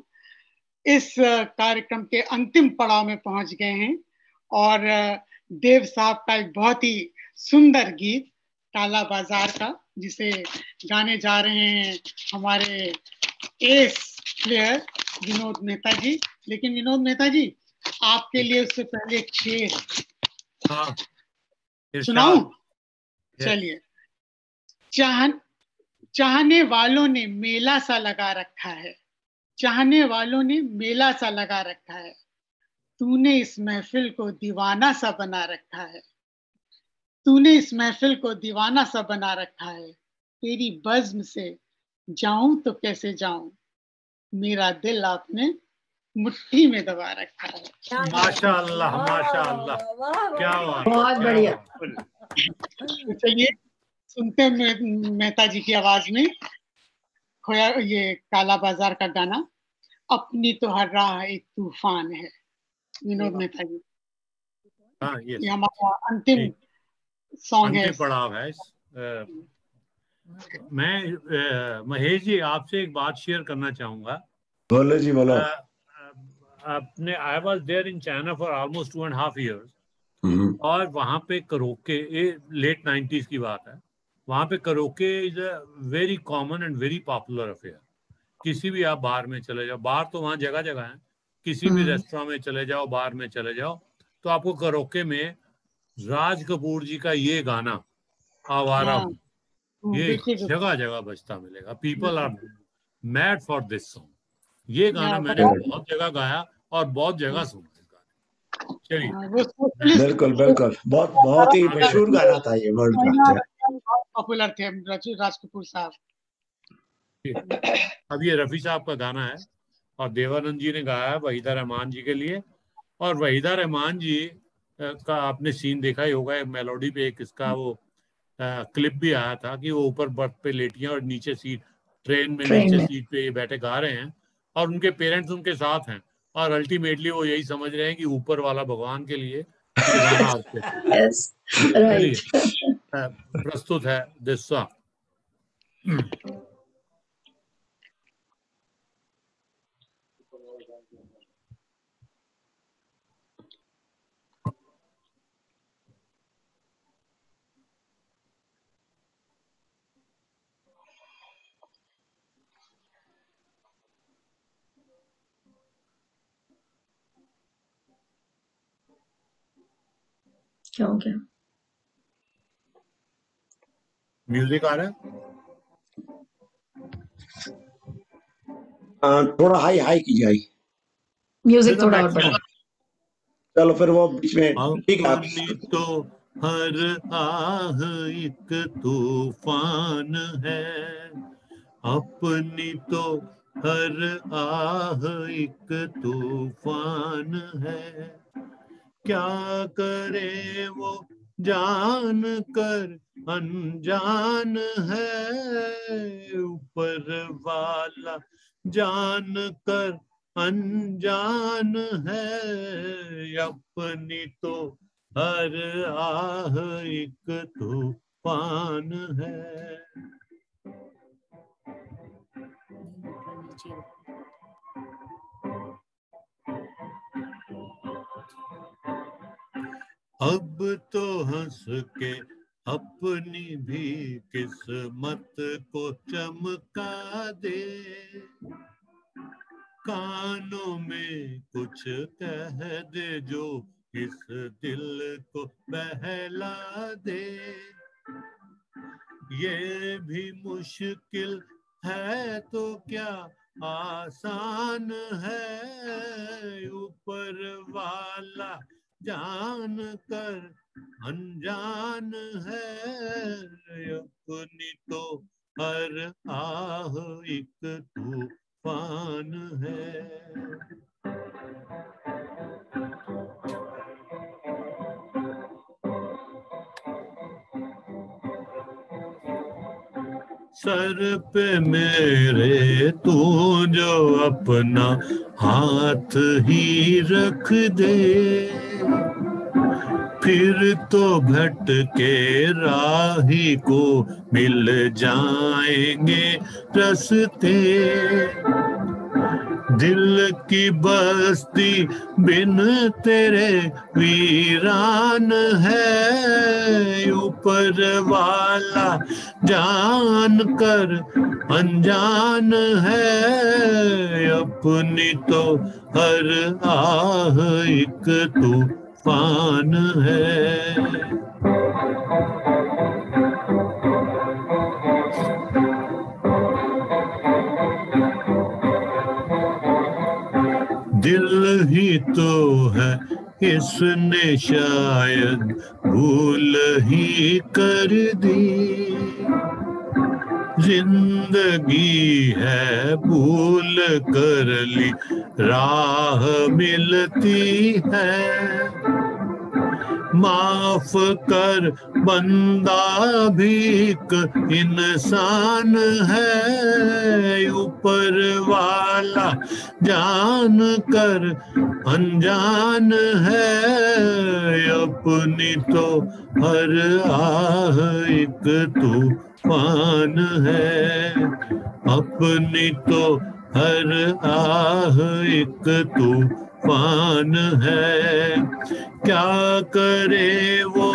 इस कार्यक्रम के अंतिम पड़ाव में पहुंच गए हैं और देव साहब का एक बहुत ही सुंदर गीत काला बाजार का जिसे गाने जा रहे हैं हमारे एस प्लेयर विनोद मेहता जी। लेकिन विनोद मेहता जी आपके लिए उससे पहले एक शेर सुनाऊं? चलिए। चाहने वालों ने मेला सा लगा रखा है, चाहने वालों ने मेला सा लगा रखा है, तूने इस महफिल को दीवाना सा बना रखा है, तूने इस महफिल को दीवाना सा बना रखा है। तेरी बज़्म से जाऊं तो कैसे जाऊं, मेरा दिल आपने मुट्ठी में दबा रखा है। माशाअल्लाह माशाअल्लाह, क्या बात, बहुत बढ़िया। तो चलिए सुनते हैं मेहता जी की आवाज में खोया ये काला बाजार का गाना अपनी तो हर राह एक तूफान है। विनोद मेहता जी ये हमारा अंतिम सॉन्ग है, अंतिम पड़ाव है। मैं महेश जी आपसे एक बात शेयर करना चाहूंगा। बोलो जी बोलो। अपने I was there in China for almost 2.5 years और वहाँ पे करोके, ये लेट 90s की बात है, वहाँ पे karaoke is a very common and very popular affair. किसी भी आप बार में चले जाओ, बार तो वहाँ जगह जगह है, किसी भी रेस्टोरेंट में चले जाओ, बार में चले जाओ, तो आपको करोके में राज कपूर जी का ये गाना आवारा हूँ ये जगह जगह बजता मिलेगा। People are mad for this song. ये गाना मैंने बहुत जगह गाया और बहुत जगह सुना इस गाने। चलिए बिल्कुल बिल्कुल, बहुत ही मशहूर गाना था ये, वर्ल्ड का बहुत पॉपुलर थे राज कपूर साहब। अब ये रफी साहब का गाना है और देवानंद जी ने गाया है वहीदा रहमान जी के लिए। और वहीदा रहमान जी का आपने सीन देखा ही होगा, मेलोडी पे एक इसका वो क्लिप भी आया था कि वो ऊपर बर्थ पे लेटी हैं और नीचे सीट, ट्रेन में नीचे सीट पे बैठे गा रहे हैं और उनके पेरेंट्स उनके साथ हैं और अल्टीमेटली वो यही समझ रहे हैं कि ऊपर वाला भगवान के लिए ये गाना आपको प्रस्तुत है दिस सॉन्ग। क्या हो गया? म्यूजिक आ रहा है? थोड़ा हाई हाई कीजिए। म्यूजिक थोड़ा और बढ़ा। चलो फिर वो बीच में ठीक है। अपनी तो हर आह एक तूफान है, अपनी तो हर आह एक तूफान है, क्या करे वो जान कर अनजान है, ऊपर वाला जान कर अनजान है, अपनी तो हर आह एक तूफान है। अब तो हंस के अपनी भी किस्मत को चमका दे, कानों में कुछ कह दे जो इस दिल को बहला दे, ये भी मुश्किल है तो क्या आसान है, ऊपर वाला जान कर अनजान है अपनी तो हर आह एक तूफान है। सर पे मेरे तू जो अपना हाथ ही रख दे, फिर तो भटके राही को मिल जाएंगे रास्ते। दिल की बस्ती बिन तेरे वीरान है, ऊपर वाला जान कर अनजान है, अपनी तो हर आह एक तूफान है। दिल ही तो है इसने शायद भूल ही कर दी, जिंदगी है भूल कर ली राह मिलती है। माफ कर बंदा भी एक इंसान है, ऊपर वाला जान कर अनजान है, अपनी तो हर आह एक तूफान है, अपनी तो हर आह एक तूफान है। क्या करे वो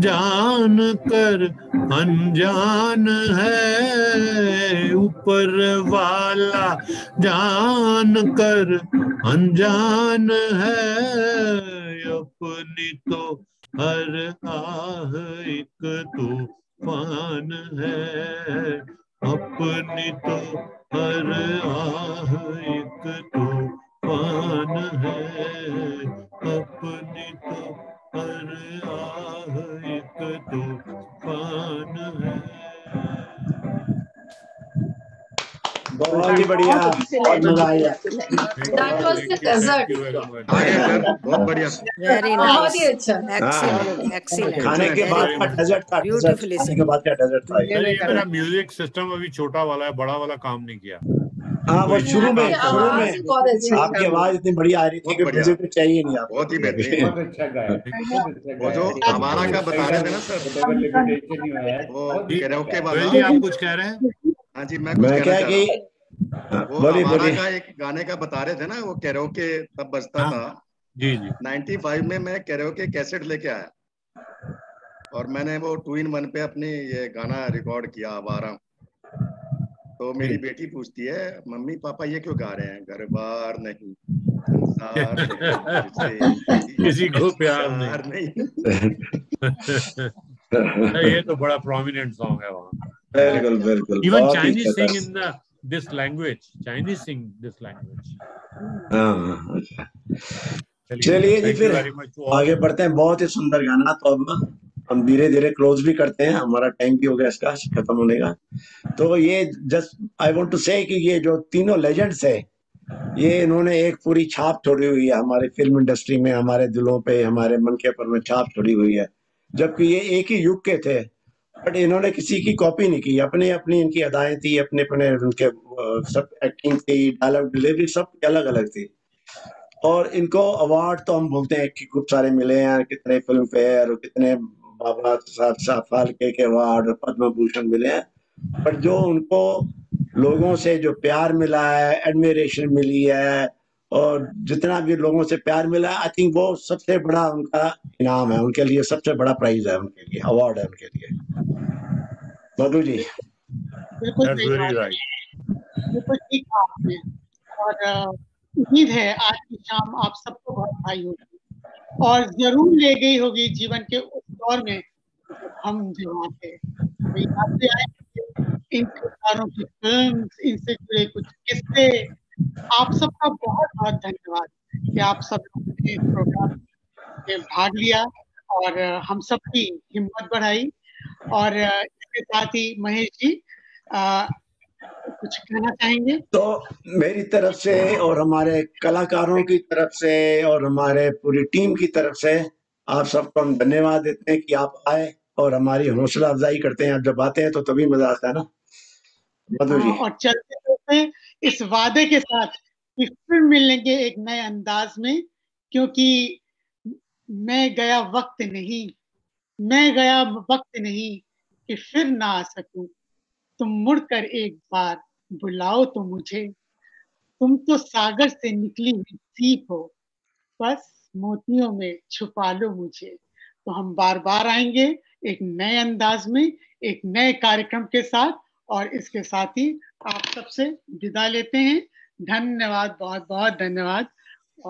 जान कर अनजान है, ऊपर वाला जान कर अनजान है, अपनी तो हर आह एक तूफान है, अपनी तो हर आह एक तूफान है, अपनी तो हर आह एक तूफान है। बहुत ही बढ़िया, बहुत मजा आया। That was the desert. बहुत बढ़िया, वेरी बहुत ही अच्छा। Excellent excellent. खाने के बाद का डेजर्ट था, ब्यूटीफुली खाने के बाद का डेजर्ट था। ये मेरा म्यूजिक सिस्टम अभी छोटा वाला है, बड़ा वाला काम नहीं किया। हाँ, वो शुरू में बहुत अच्छी आपकी आवाज इतनी बढ़िया आ रही थी कि म्यूजिक तो चाहिए नहीं आपको। बहुत ही बेहतरीन, बहुत अच्छा गाया। वो जो हमारा का बता रहे थे ना सर, वो कैरोके वाला। आप कुछ कह रहे हैं? हाँ जी, मैं कुछ कहना चाह रहा हूँ। वो बोलिए हमारा बोलिए। का एक गाने का बता रहे थे ना, वो कैरोके तब बजता था। जी जी। 95 में मैं कैरोके कैसेट लेके आया और मैंने वो 2-in-1 पे अपनी ये गाना रिकॉर्ड किया, आवारा। तो मेरी बेटी पूछती है, मम्मी पापा ये क्यों गा रहे हैं? घर बार नहीं, संसार नहीं, किसी को प्यार नहीं। ये तो बड़ा प्रोमिनेंट सॉन्ग है वहाँ। बिल्कुल बिल्कुल। Even Chinese sing in this language. Chinese sing this language. हाँ, चलिए जी, फिर आगे बढ़ते हैं। बहुत ही सुंदर गाना। तो अब हम धीरे धीरे क्लोज भी करते हैं, हमारा टाइम भी हो गया इसका खत्म होने का। तो ये जस्ट आई वांट टू से कि ये जो तीनों लेजेंड्स है, ये इन्होंने एक पूरी छाप छोड़ी हुई है हमारे फिल्म इंडस्ट्री में, हमारे दिलों पे, हमारे मन के ऊपर में छाप छोड़ी हुई है। जबकि ये एक ही युग के थे, बट इन्होंने किसी की कॉपी नहीं की। अपनी अपनी इनकी अदाएं थी, अपने अपने उनके सब एक्टिंग थी, डायलॉग डिलीवरी सब अलग अलग थी। और इनको अवार्ड तो हम बोलते हैं कि खूब सारे मिले हैं, कितने फिल्म फेयर, कितने बाबा साहब फाल्के के अवार्ड, पद्म भूषण मिले हैं। बट जो उनको लोगों से जो प्यार मिला है, एडमिरेशन मिली है, और जितना भी लोगों से प्यार मिला है, आई थिंक वो सबसे बड़ा उनका इनाम है, उनके लिए सबसे बड़ा प्राइज है, उनके लिए अवार्ड है उनके लिए। मधु जी। बिल्कुल सही बात है, बिल्कुल ठीक कहा आपने। और उम्मीद है आज की शाम आप सबको बहुत भाई होगी और जरूर ले गई होगी जीवन के उस दौर में हम जवान थे। याद से आए इन किरदारों की फिल्म, इनसे जुड़े कुछ किस्से। आप सबका बहुत बहुत धन्यवाद कि आप सब लोगों ने इस प्रोग्राम में भाग लिया और हम सबकी हिम्मत बढ़ाई। और इसके साथ ही महेश जी कुछ कहना चाहेंगे? तो मेरी तरफ से और हमारे कलाकारों की तरफ से और हमारे पूरी टीम की तरफ से आप सबको हम धन्यवाद देते हैं कि आप आए और हमारी हौसला अफजाई करते हैं। आप जब आते हैं तो तभी मजा आता है ना मधु जी। और चलते चलते इस वादे के साथ कि फिर मिलेंगे एक नए अंदाज में, क्योंकि मैं गया वक्त नहीं कि फिर ना आ सकूं। तुम मुड़कर एक बार बुलाओ तो मुझे, तुम तो सागर से निकली हुई सीप हो, बस मोतियों में छुपा लो मुझे। तो हम बार बार आएंगे एक नए अंदाज में, एक नए कार्यक्रम के साथ, और इसके साथ ही आप सबसे विदा लेते हैं। धन्यवाद, बहुत बहुत धन्यवाद।